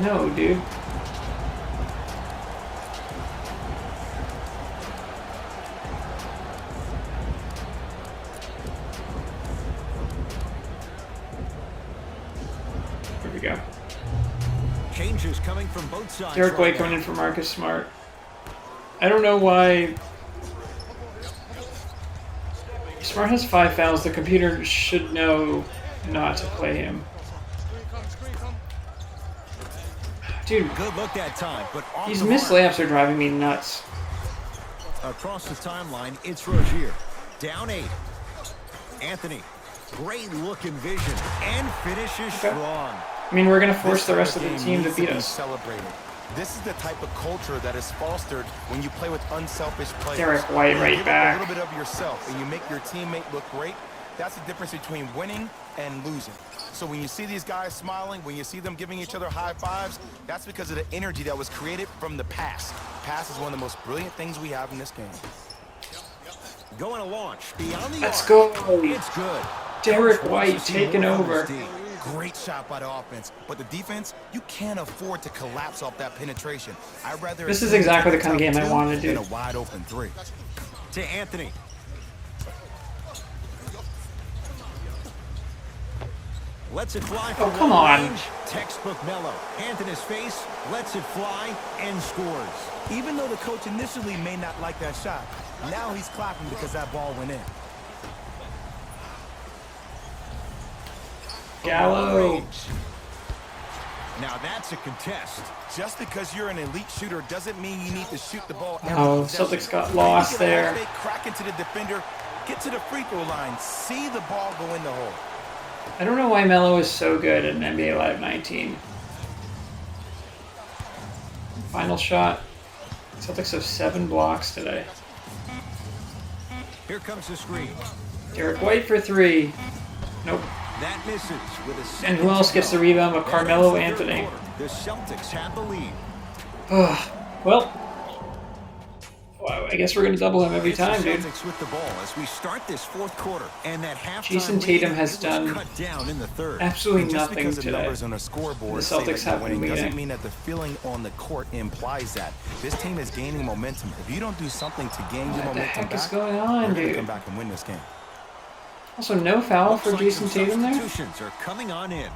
A: No, dude. Here we go.
B: Changes coming from both sides.
A: Derek
B: right
A: White
B: now.
A: coming in for Marcus Smart. I don't know why. Smart has 5 fouls. The computer should know not to play him. Dude,
B: Good look that time, but off
A: these
B: the
A: missed
B: mark.
A: layups are driving me nuts.
B: Across the timeline, it's Rozier. Down 8. Anthony. Great looking vision and finishes strong.
A: I mean, we're going to force
C: This
A: the
C: type
A: rest
C: of
A: of the
C: game
A: team to
C: needs
A: beat
C: be
A: us.
C: celebrated. This is the type of culture that is fostered when you play with unselfish players.
A: Derek White
C: When you
A: right
C: give
A: back.
C: up a little bit of yourself and you make your teammate look great. That's the difference between winning and losing. So when you see these guys smiling, when you see them giving each other high fives, that's because of the energy that was created from the pass. Pass is one of the most brilliant things we have in this game.
B: Going to launch beyond the
A: Let's
B: arc.
A: go.
B: It's good.
A: Derek
B: Coach wants
A: White
B: to see
A: taking
B: more from
A: over.
B: his team.
C: Great shot by the offense, but the defense, you can't afford to collapse off that penetration. I'd rather
A: This is exactly the kind of game I
C: two
A: wanted to
C: than
A: do.
C: a wide open 3.
B: To Anthony. Lets it fly from
A: come
B: long
A: on.
B: range. Textbook Melo. Hand in his face, lets it fly, and scores.
C: Even though the coach initially may not like that shot, now he's clapping because that ball went in.
A: Gallo.
B: Now that's a contest.
C: Just because you're an elite shooter doesn't mean you need to shoot the ball every
A: Oh,
C: possession.
A: Celtics got lost
C: You can
A: there.
C: elevate, crack into the defender, get to the free throw line, see the ball go in the hole.
A: I don't know why Melo is so good at NBA Live 19. Final shot. Celtics have 7 blocks today.
B: Here comes the screen.
A: Derek White for 3. Nope.
B: That misses with a
A: And
B: second
A: who else
B: to
A: gets
B: go.
A: the rebound but
B: That
A: Carmelo
B: ends the third
A: Anthony?
B: quarter. The Celtics have the lead.
A: Well, I guess we're going to double him every
B: It's the
A: time, dude.
B: Celtics with the ball as we start this fourth quarter, and that halftime
A: Jason
B: lead,
A: Tatum has
B: it was
A: done
B: cut down in the third.
A: absolutely
C: And just
A: nothing
C: because the
A: today.
C: numbers on a scoreboard
A: The
C: say
A: Celtics
C: that you're
A: have been
C: winning doesn't
A: leading.
C: mean that the feeling on the court implies that. This team is gaining momentum. If you don't do something to gain your
A: What the
C: momentum
A: heck is
C: back,
A: going on,
C: we're going to
A: dude?
C: come back and win this game.
A: Also, no foul
B: Looks
A: for
B: like
A: Jason
B: some
A: Tatum there?
B: substitutions are coming on in.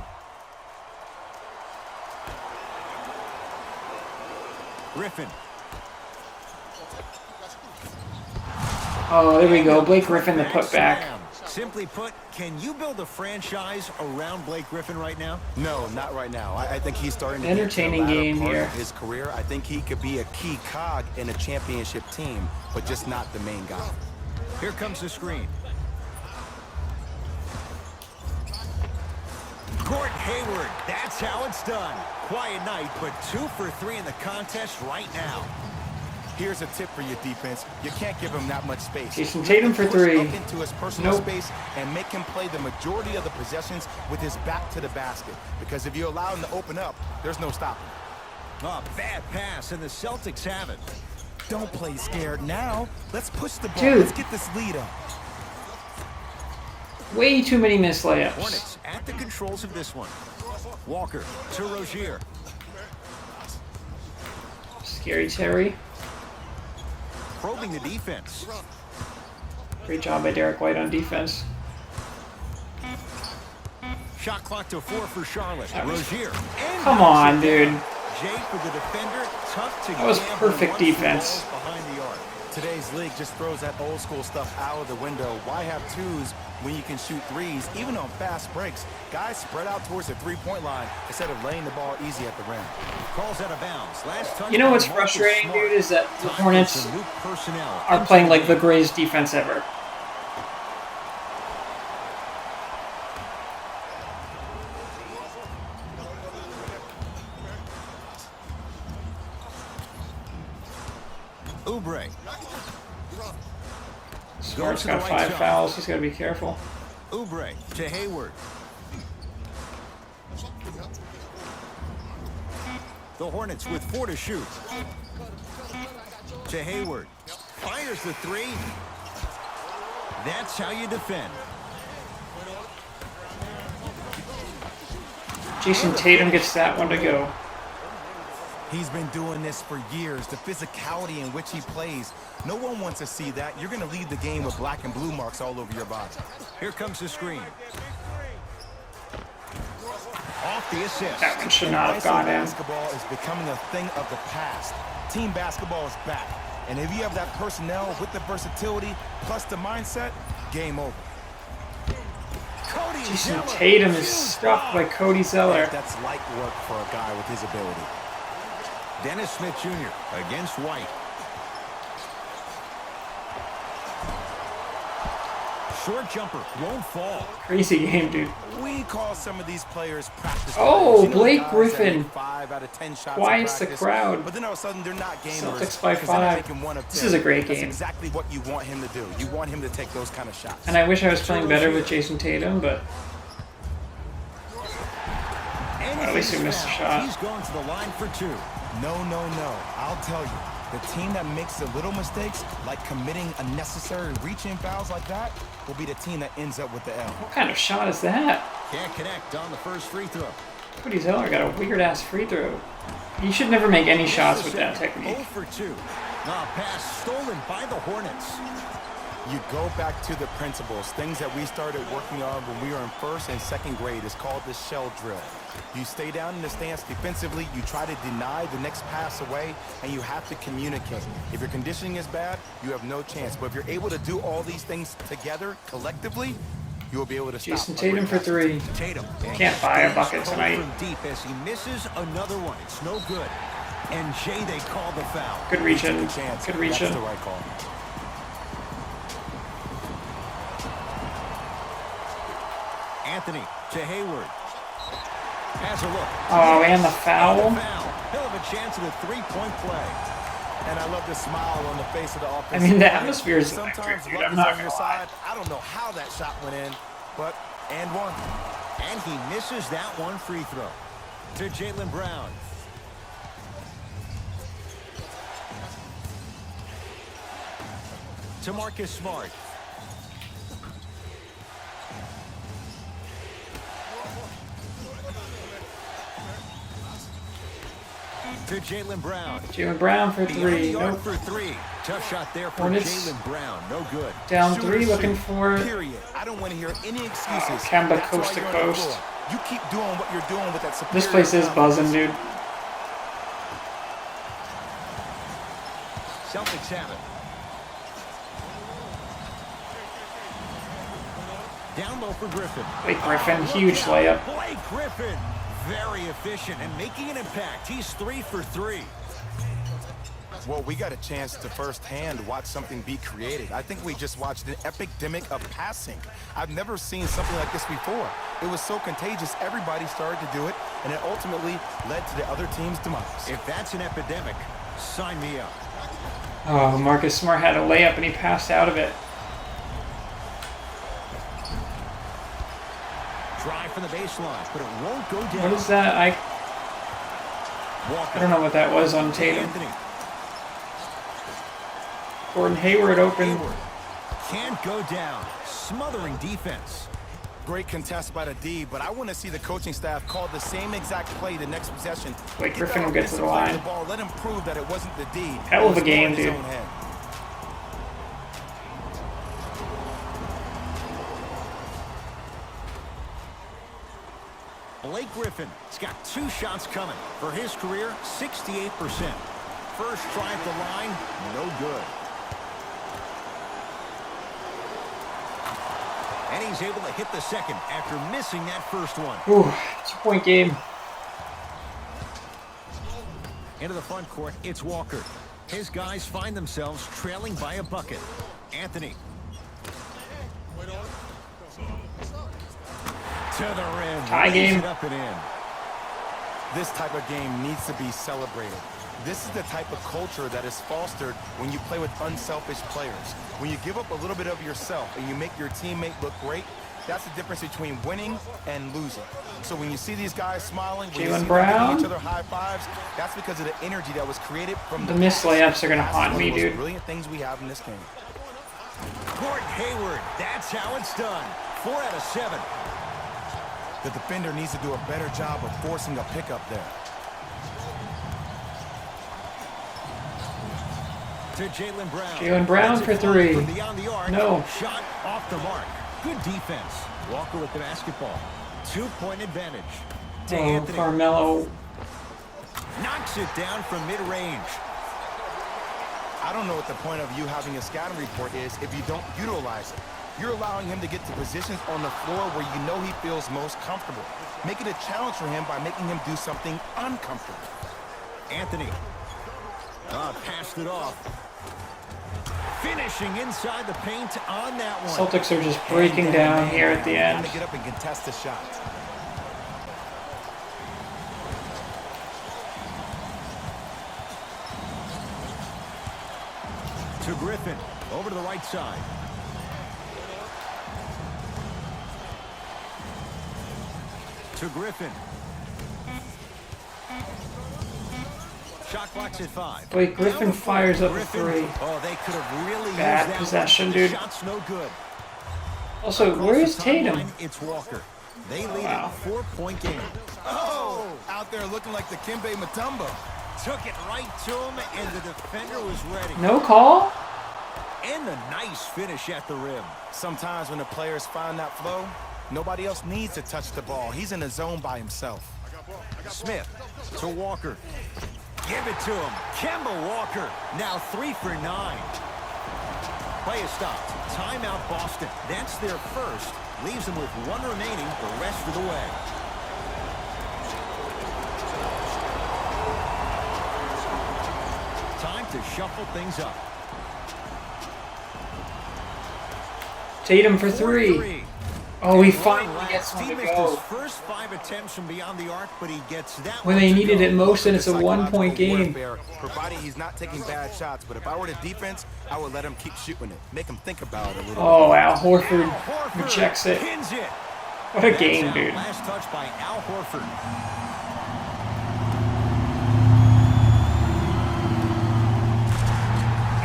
B: Griffin.
A: Oh, there we go. Blake Griffin, the putback.
B: Slam. Simply put, can you build a franchise around Blake Griffin right now?
C: No, not right now. I think he's starting to
A: Entertaining
C: get to the latter
A: game
C: part
A: here.
C: of his career. I think he could be a key cog in a championship team, but just not the main guy.
B: Here comes the screen. Gordon Hayward, that's how it's done. Quiet night, but 2 for 3 in the contest right now.
C: Here's a tip for your defense. You can't give him that much space.
A: Jason
C: You
A: Tatum
C: have to
A: for
C: push
A: 3.
C: up into his personal
A: Nope.
C: space and make him play the majority of the possessions with his back to the basket. Because if you allow him to open up, there's no stopping.
B: Oh, bad pass, and the Celtics have it.
C: Don't play scared now. Let's push the ball.
A: Dude.
C: Let's get this lead up.
A: Way too many missed layups.
B: Hornets at the controls of this one. Walker to Rozier.
A: Scary Terry.
B: Probing the defense.
A: Great job by Derek White on defense.
B: Shot clock to 4 for Charlotte.
A: That was-
B: Rozier. And
A: Come
B: knocks
A: on,
B: it
A: dude.
B: down. Jay for the defender. Tough to
A: That was
B: gamble
A: perfect
B: once the
A: defense.
B: ball's behind the arc.
C: Today's league just throws that old school stuff out of the window. Why have twos when you can shoot threes, even on fast breaks? Guys spread out towards the three-point line instead of laying the ball easy at the rim.
B: Calls out of bounds. Last touch
A: You know
B: by
A: what's
B: Marcus
A: frustrating,
B: Smart.
A: dude, is that the
B: Time for
A: Hornets
B: some new personnel
A: are
B: into
A: playing like the
B: game.
A: greatest defense ever.
B: Oubre.
A: Smart's
B: to the
A: got
B: right
A: 5
B: side.
A: fouls. He's got to be careful.
B: Oubre to Hayward. The Hornets with 4 to shoot. To Hayward. Fires the 3. That's how you defend.
A: Jason Tatum gets that one to go.
C: He's been doing this for years. The physicality in which he plays. No one wants to see that. You're going to lead the game with black and blue marks all over your body.
B: Here comes the screen. Off the assist.
A: That one should not have
C: ISO
A: gone in.
C: basketball is becoming a thing of the past. Team basketball is back. And if you have that personnel with the versatility plus the mindset, game over.
A: Jason Tatum is stuffed by Cody Zeller.
C: That's light work for a guy with his ability.
B: Dennis Smith Jr. against White. Short jumper won't fall.
A: Crazy game, dude.
C: We call some of these players practice
A: Oh,
C: players. You know,
A: Blake
C: guys that
A: Griffin.
C: make 5 out of 10 shots in
A: Twice the
C: practice,
A: crowd.
C: But then all of a sudden they're not gamers.
A: Celtics by
C: because they're
A: 5.
C: making 1 of 10.
A: This is a great
C: That's
A: game.
C: exactly what you want him to do. You want him to take those kind of shots.
A: And I wish I was playing better with Jason Tatum, but at least he missed a shot.
B: He's going to the line for 2.
C: No. I'll tell you. The team that makes the little mistakes, like committing unnecessary reach-in fouls like that, will be the team that ends up with the L.
A: What kind of shot is that?
B: Can't connect on the first free throw.
A: Cody Zeller got a weird-ass free throw. You should never make any shots with that
B: 0
A: technique.
B: for 2. Pass stolen by the Hornets.
C: You go back to the principles, things that we started working on when we were in 1st and 2nd grade. Is called the shell drill. You stay down in the stance defensively, you try to deny the next pass away, and you have to communicate. If your conditioning is bad, you have no chance. But if you're able to do all these things together, collectively, you will be able to stop.
A: Jason Tatum for 3.
B: Tatum
A: Can't buy a bucket tonight.
B: from deep as he misses another one. It's no good. And Jay, they call the foul.
A: Good reach in.
C: Chance.
A: Good reach
C: That's
A: in.
C: the right call.
B: Anthony to Hayward. Has a look.
A: Oh, and the foul.
B: He'll have a chance at a 3-point play.
C: And I love the smile on the face of the offense.
A: I mean, the atmosphere is
C: Sometimes
A: electric, dude.
C: luck
A: I'm
C: is
A: not
C: on
A: gonna
C: your
A: lie.
C: side. I don't know how that shot went in, but and one.
B: And he misses that one free throw. To Jaylen Brown. To Marcus Smart. To Jaylen Brown.
A: Jaylen Brown for
B: Beyond the
A: 3.
B: arc
A: Nope.
B: for 3. Tough shot there for
A: Hornets.
B: Jaylen Brown. No good.
A: Down
C: Shoot or
A: 3, looking
C: shoot,
A: for
C: period. I don't want to hear any excuses.
A: Kemba
C: That's why
A: coast to
C: you're on the
A: coast.
C: floor. You keep doing what you're doing with that superior
A: This place is
C: confidence.
A: buzzing, dude.
B: Celtics have it. Down low for Griffin.
A: Blake Griffin,
B: Look
A: huge
B: out.
A: layup.
B: Blake Griffin, very efficient and making an impact. He's 3 for 3.
C: Well, we got a chance to firsthand watch something be created. I think we just watched an epidemic of passing. I've never seen something like this before. It was so contagious, everybody started to do it, and it ultimately led to the other team's demise.
B: If that's an epidemic, sign me up.
A: Oh, Marcus Smart had a layup and he passed out of it.
B: Drive from the baseline, but it won't go down.
A: What is that? I don't know what that was on Tatum.
B: Anthony.
A: Gordon Hayward open.
B: Hayward can't go down. Smothering defense.
C: Great contest by the D, but I want to see the coaching staff call the same exact play the next possession.
A: Blake
C: Get
A: Griffin
C: that
A: will get to the
C: offensive play on
A: line.
C: the ball. Let him prove that it wasn't the D.
A: Hell of a
C: It was
A: game,
C: going his
A: dude.
C: own head.
B: Blake Griffin has got 2 shots coming. For his career, 68%. First try at the line, no good. And he's able to hit the second after missing that first one.
A: Ooh, 2-point game.
B: Into the front court, it's Walker. His guys find themselves trailing by a bucket. Anthony. To the rim.
A: Tie
B: Lays
A: game.
B: it up and in.
C: This type of game needs to be celebrated. This is the type of culture that is fostered when you play with unselfish players. When you give up a little bit of yourself and you make your teammate look great, that's the difference between winning and losing. So when you see these guys smiling, when you see
A: Jaylen
C: them
A: Brown.
C: giving each other high fives, that's because of the energy that was created from
A: The missed layups are gonna
C: That's
A: haunt
C: one
A: me,
C: of the most
A: dude.
C: brilliant things we have in this game.
B: Gordon Hayward, that's how it's done. 4 out of 7.
C: The defender needs to do a better job of forcing a pickup there.
B: To Jaylen Brown.
A: Jaylen Brown
B: That's
A: for
B: it
A: 3.
B: from beyond the arc.
A: No.
B: Shot off the mark. Good defense. Walker with the basketball. 2-point advantage. To
A: Oh,
B: Anthony.
A: Carmelo.
B: Knocks it down from mid-range.
C: I don't know what the point of you having a scouting report is if you don't utilize it. You're allowing him to get to positions on the floor where you know he feels most comfortable. Make it a challenge for him by making him do something uncomfortable.
B: Anthony Passed it off. Finishing inside the paint on that one.
A: Celtics are just breaking down here at the end.
C: Get up and contest the shot.
B: To Griffin, over to the right side. To Griffin. Shot clock's at 5.
A: Wait, Griffin fires up a 3.
B: Oh, they could have really
A: Bad
B: used that
A: possession,
B: one.
A: dude.
B: Shot's no good.
A: Also, where is Tatum?
B: It's Walker. They lead
A: Wow.
B: a 4-point game.
C: Oh, out there looking like the Kimbe Mutombo.
B: Took it right to him, and the defender was ready.
A: No call?
B: And a nice finish at the rim.
C: Sometimes when the players find that flow, nobody else needs to touch the ball. He's in the zone by himself.
B: Smith to Walker. Give it to him. Kemba Walker. Now 3 for 9. Play is stopped. Timeout Boston. That's their first. Leaves them with 1 remaining the rest of the way. Time to shuffle things up.
A: Tatum for 3. Oh, he finally gets one
B: He
A: to
B: missed his
A: go.
B: first 5 attempts from beyond the arc, but he gets that
A: When
B: one
A: they
B: to
A: needed
B: go.
A: it most, and it's a
C: Psychological
A: 1-point game.
C: warfare, provided he's not taking bad shots. But if I were the defense, I would let him keep shooting it. Make him think about it a little
A: Oh, Al Horford
B: Horford
A: rejects it.
B: pins it.
A: What a
B: That's
A: game,
B: out.
A: dude.
B: Last touch by Al Horford.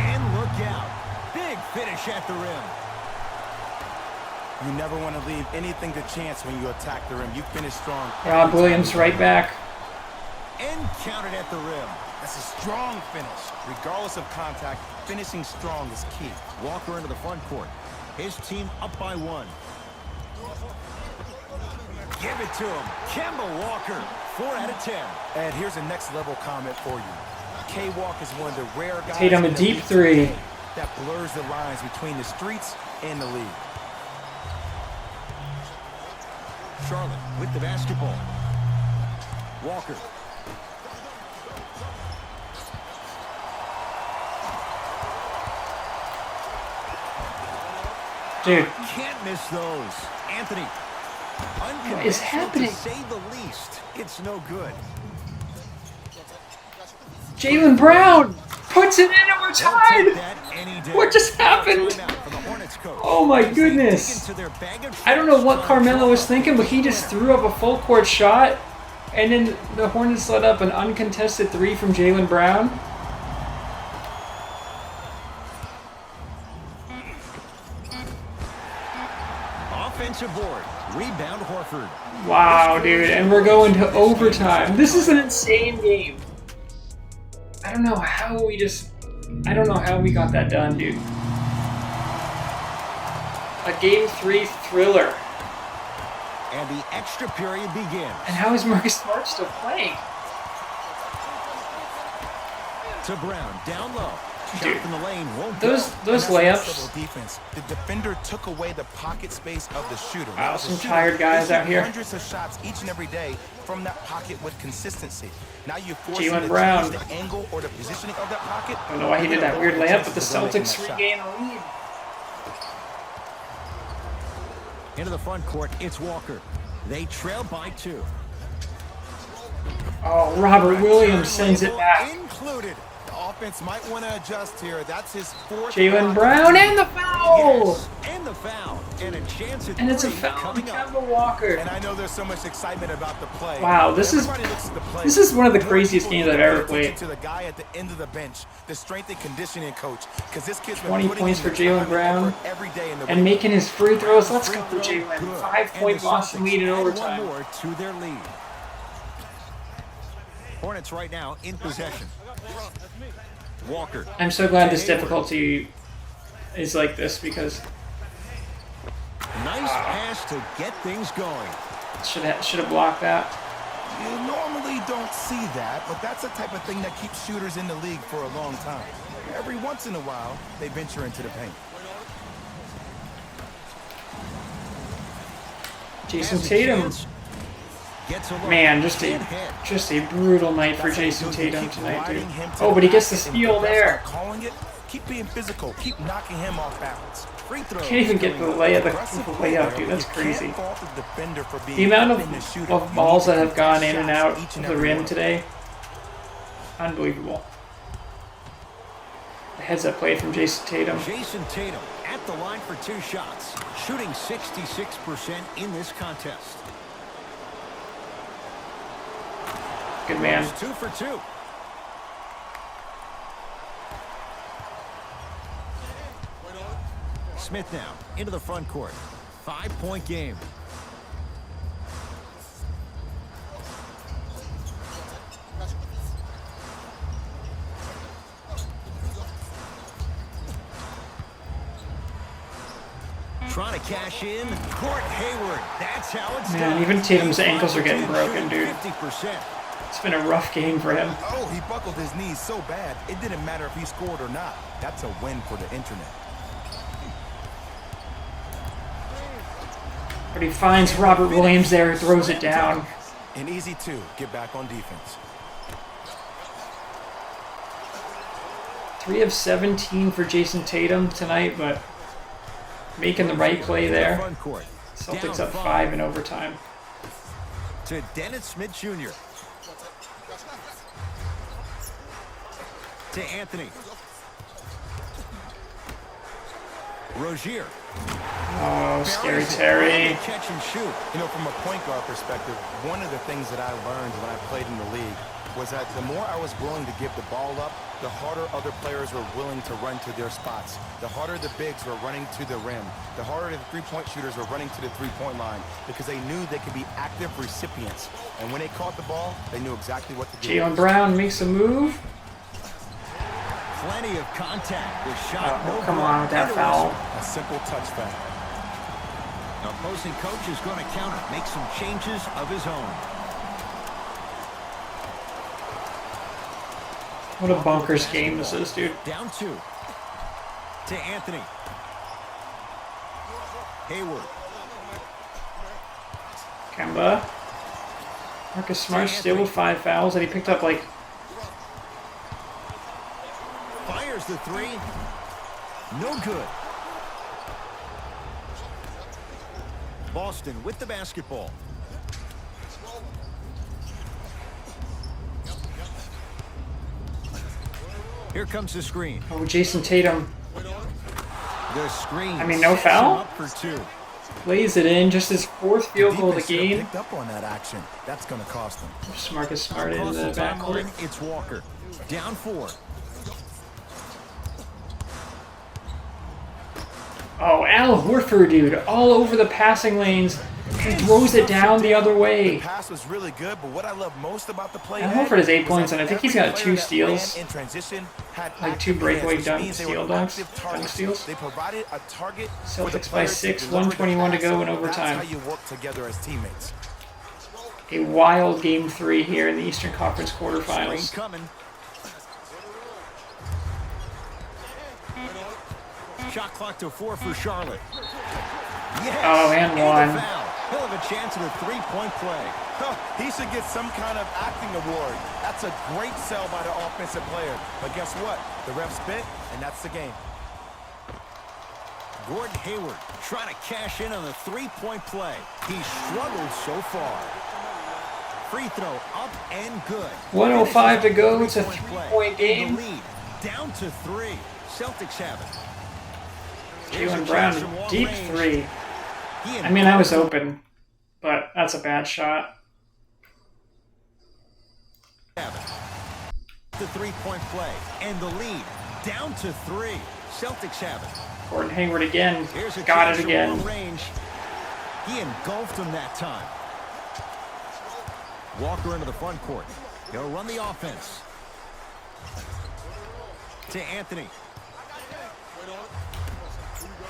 B: And look out. Big finish at the rim.
C: You never want to leave anything to chance when you attack the rim. You finish strong.
A: Rob Williams right back.
B: And counted at the rim.
C: That's a strong finish. Regardless of contact, finishing strong is key.
B: Walker into the front court. His team up by 1. Give it to him. Kemba Walker, 4 out of 10.
C: And here's a next level comment for you. K-Walk is one of the rare guys
A: Tatum a
C: in the
A: deep
C: league
A: 3.
C: that blurs the lines between the streets and the league.
B: Charlotte with the basketball. Walker.
A: Dude,
B: Can't miss those. Anthony.
A: what is happening?
B: To say the least, it's no good.
A: Jaylen Brown puts it in and we're
B: They'll take
A: tied.
B: that any day.
A: What just happened?
B: Timeout for the Hornets coach.
A: Oh my
B: As they
A: goodness.
B: dig into their bag of
A: I don't know what
B: tricks,
A: Carmelo was thinking, but he just threw up a full court shot, and then the Hornets let up an uncontested 3 from Jaylen Brown.
B: Offensive board. Rebound Horford.
A: Wow, dude, and we're going to overtime. This is an insane game. I don't know how we got that done, dude. A game 3 thriller.
B: And the extra period begins.
A: And how is Marcus Smart still playing?
B: To Brown, down low. Shot
A: Dude,
B: from the lane won't
A: Those
B: go.
C: And that's
A: layups.
C: next level defense. The defender took away the pocket space of the shooter.
A: Wow,
C: Now,
A: some
C: the shooter,
A: tired guys
C: they
A: out
C: shoot
A: here.
C: Hundreds of shots each and every day from that pocket with consistency. Now you force
A: Jaylen
C: him to
A: Brown.
C: change the angle or the positioning of that pocket.
A: I don't know why he did that weird layup, but the Celtics regain the lead.
B: Into the front court, it's Walker. They trail by 2.
A: Oh, Robert Williams sends it back.
C: Included. The offense might want to adjust here. That's his 4th.
A: Jaylen Brown and the foul!
B: Yes, and the foul. And a chance at
A: And it's a
B: 3
A: foul on
B: coming up.
A: Kemba Walker.
C: And I know there's so much excitement about the play.
A: Wow, this is
C: Everybody looks at the play.
A: one of the
C: More
A: craziest
C: people
A: games I've ever
C: pay attention
A: played.
C: To the guy at the end of the bench, the strength and conditioning coach, because this kid's been
A: 20
C: putting
A: points
C: in
A: for
C: the
A: Jaylen
C: time and
A: Brown
C: effort every day in the
A: and
C: week.
A: making his free throws. Let's go,
B: Free throw,
A: Jaylen.
B: good.
A: 5-point
B: And the
A: Boston
B: Celtics
A: lead in
B: add
A: overtime.
B: One more to their lead. Hornets right now in possession. Walker.
A: I'm so glad this difficulty is like this because
B: Nice pass to get things going.
A: should have blocked that.
C: You normally don't see that, but that's the type of thing that keeps shooters in the league for a long time. Every once in a while, they venture into the paint.
A: Jason
B: Has a
A: Tatum.
B: chance. Gets a look.
A: Man, just a brutal night for Jason Tatum tonight, dude. Oh, but he gets the steal there.
C: Calling it. Keep being physical. Keep knocking him off balance.
B: Free throw.
A: Can't even get the layup, dude. That's crazy. The amount of balls that have gone in and out of the rim today, unbelievable. The heads-up play from Jason Tatum.
B: Jason Tatum at the line for 2 shots, shooting 66% in this contest.
A: Good man.
B: 2 for 2. Smith now into the front court. 5-point game. Trying to cash in. Court Hayward. That's how it's done.
A: Man, even Tatum's ankles are getting broken, dude.
B: 50%.
A: It's been a rough game for him.
C: Oh, he buckled his knees so bad, it didn't matter if he scored or not. That's a win for the internet.
A: But he finds Robert Williams there, throws it down.
C: An easy 2. Get back on defense.
A: 3 of 17 for Jason Tatum tonight, but making the right play there. Celtics up 5 in overtime.
B: To Dennis Smith Jr. To Anthony. Rozier.
A: Oh, scary Terry.
B: Catch and shoot.
C: You know, from a point guard perspective, one of the things that I learned when I played in the league was that the more I was willing to give the ball up, the harder other players were willing to run to their spots. The harder the bigs were running to the rim. The harder the three-point shooters were running to the three-point line because they knew they could be active recipients. And when they caught the ball, they knew exactly what to do.
A: Jaylen Brown makes a move.
B: Plenty of contact. The shot.
A: Oh, come on with that foul.
C: A simple touch foul.
B: The opposing coach is going to counter, make some changes of his own.
A: What a bonkers game this is, dude.
B: Down 2. To Anthony. Hayward.
A: Kemba. Marcus Smart still with 5 fouls that he picked up like...
B: Fires the 3. No good. Boston with the basketball. Here comes the screen.
A: Oh, Jason Tatum.
B: The screen.
A: I mean, no foul?
B: Up for 2.
A: Plays it in, just his 4th field goal of the game.
C: Picked up on that action. That's going to cost them.
A: Marcus Smart in the backcourt.
B: It's Walker. Down 4.
A: Oh, Al Horford, dude, all over the passing lanes. He throws it down the other way.
C: The pass was really good, but what I love most about the play,
A: Al Horford has 8 points, and I think he's got 2 steals.
C: in transition had
A: Like 2 breakaway dunk steals.
C: They provided a target.
A: Celtics by 6, 1:21 to go in overtime.
C: That's how you work together as teammates.
A: A wild Game 3 here in the Eastern Conference
B: Screen
A: quarterfinals.
B: coming. Shot clock to 4 for Charlotte. Yes,
A: Oh, and one.
B: a foul. He'll have a chance at a 3-point play.
C: He should get some kind of acting award. That's a great sell by the offensive player. But guess what? The ref spit, and that's the game.
B: Gordon Hayward trying to cash in on the 3-point play. He struggled so far. Free throw up and good.
A: 1:05 to go. It's a
B: Three-point
A: 3-point
B: play.
A: game.
B: The lead down to 3. Celtics have it.
A: Jaylen Brown, deep 3. I mean, I was open, but that's a bad shot.
B: The 3-point play and the lead down to 3. Celtics have it.
A: Gordon Hayward again.
B: Here's a
A: Got
B: chance
A: it
B: from
A: again.
B: long range. He engulfed him that time. Walker into the front court. He'll run the offense. To Anthony.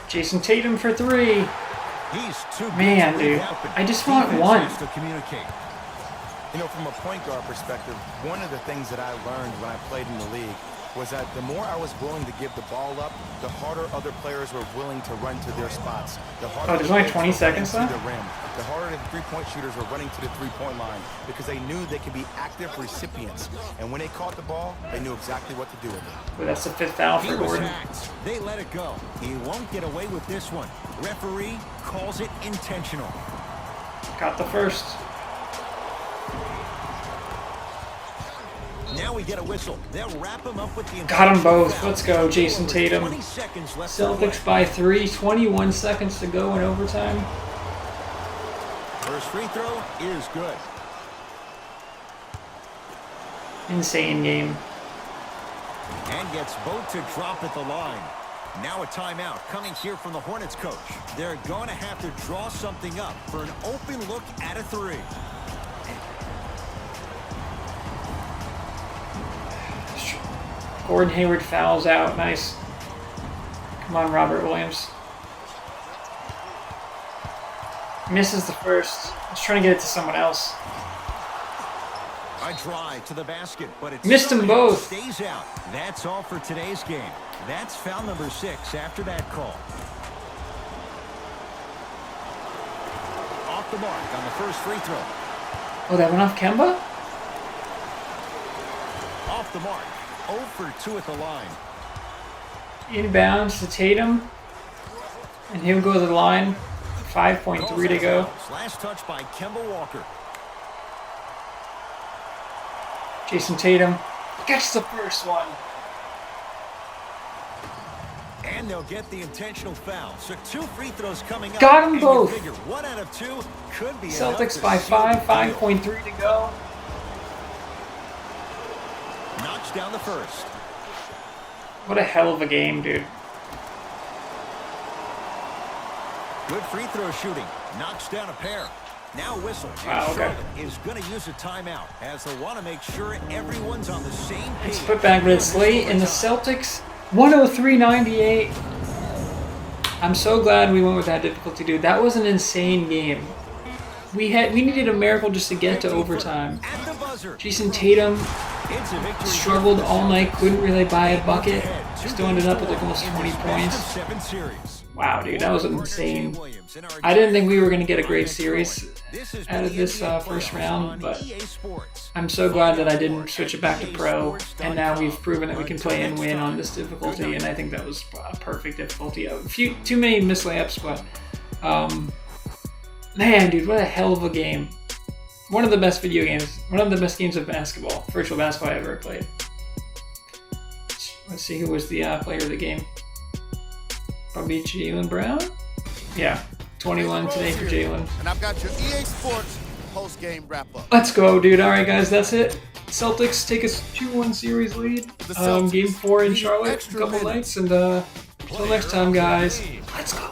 A: Jason Tatum for 3.
B: He's too
A: Man,
B: good to leave
A: dude,
B: open.
A: I just want
B: Defense
A: one.
B: has to communicate.
C: You know, from a point guard perspective, one of the things that I learned when I played in the league was that the more I was willing to give the ball up, the harder other players were willing to run to their spots. The harder
A: there's only 20 seconds left?
C: the rim. The harder the three-point shooters were running to the three-point line because they knew they could be active recipients. And when they caught the ball, they knew exactly what to do with it.
A: Well, that's the 5th foul for Gordon.
B: They let it go. He won't get away with this one. Referee calls it intentional.
A: Got the first.
B: Now we get a whistle. They'll wrap him up with the
A: Got them both. Let's go, Jason Tatum.
B: 20 seconds left.
A: Celtics by 3. 21 seconds to go in overtime.
B: First free throw is good.
A: Insane game.
B: And gets both to drop at the line. Now a timeout coming here from the Hornets coach. They're going to have to draw something up for an open look at a three.
A: Gordon Hayward fouls out. Nice. Come on, Robert Williams. Misses the first. He's trying to get it to someone else.
B: A drive to the basket, but it's
A: missed them both.
B: Stays out. That's all for today's game. That's foul number 6 after that call. Off the mark on the first free throw.
A: Oh, that went off Kemba?
B: Off the mark. 0 for 2 at the line.
A: Inbounds to Tatum. And he'll go to the line. 5.3 to go.
B: Last touch by Kemba Walker.
A: Jason Tatum gets the first one.
B: And they'll get the intentional foul. So 2 free throws coming up.
A: Got them
B: and
A: both.
B: You figure 1 out of 2 could be
A: Celtics by 5. 5.3 to go.
B: Knocks down the first.
A: What a hell of a game, dude.
B: Good free throw shooting. Knocks down a pair. Now a whistle.
A: Wow, okay.
B: Charlotte is going to use a timeout as they want to make sure everyone's on the same page.
A: It's put back with Slate and the Celtics. 103-98. I'm so glad we went with that difficulty, dude. That was an insane game. We needed a miracle just to get to overtime.
B: At the buzzer.
A: Jason Tatum
B: It's a victory.
A: struggled all night, couldn't really buy a bucket. Still ended up with like almost 20 points.
B: 7 series.
A: Wow, dude, that was insane. I didn't think we were going to get a great series out of this first round, but I'm so glad that I didn't switch it back to pro, and now we've proven that we can play and win on this difficulty, and I think that was a perfect difficulty. Too many missed layups, but man, dude, what a hell of a game. One of the best video games, one of the best games of basketball, virtual basketball I ever played. Let's see who was the player of the game. Probably Jaylen Brown? Yeah, 21 today for Jaylen.
D: And I've got your EA Sports post-game wrap-up.
A: Let's go, dude. All right, guys, that's it. Celtics take a 2-1 series lead. Game 4 in Charlotte, a couple nights, and until next time, guys. Let's go.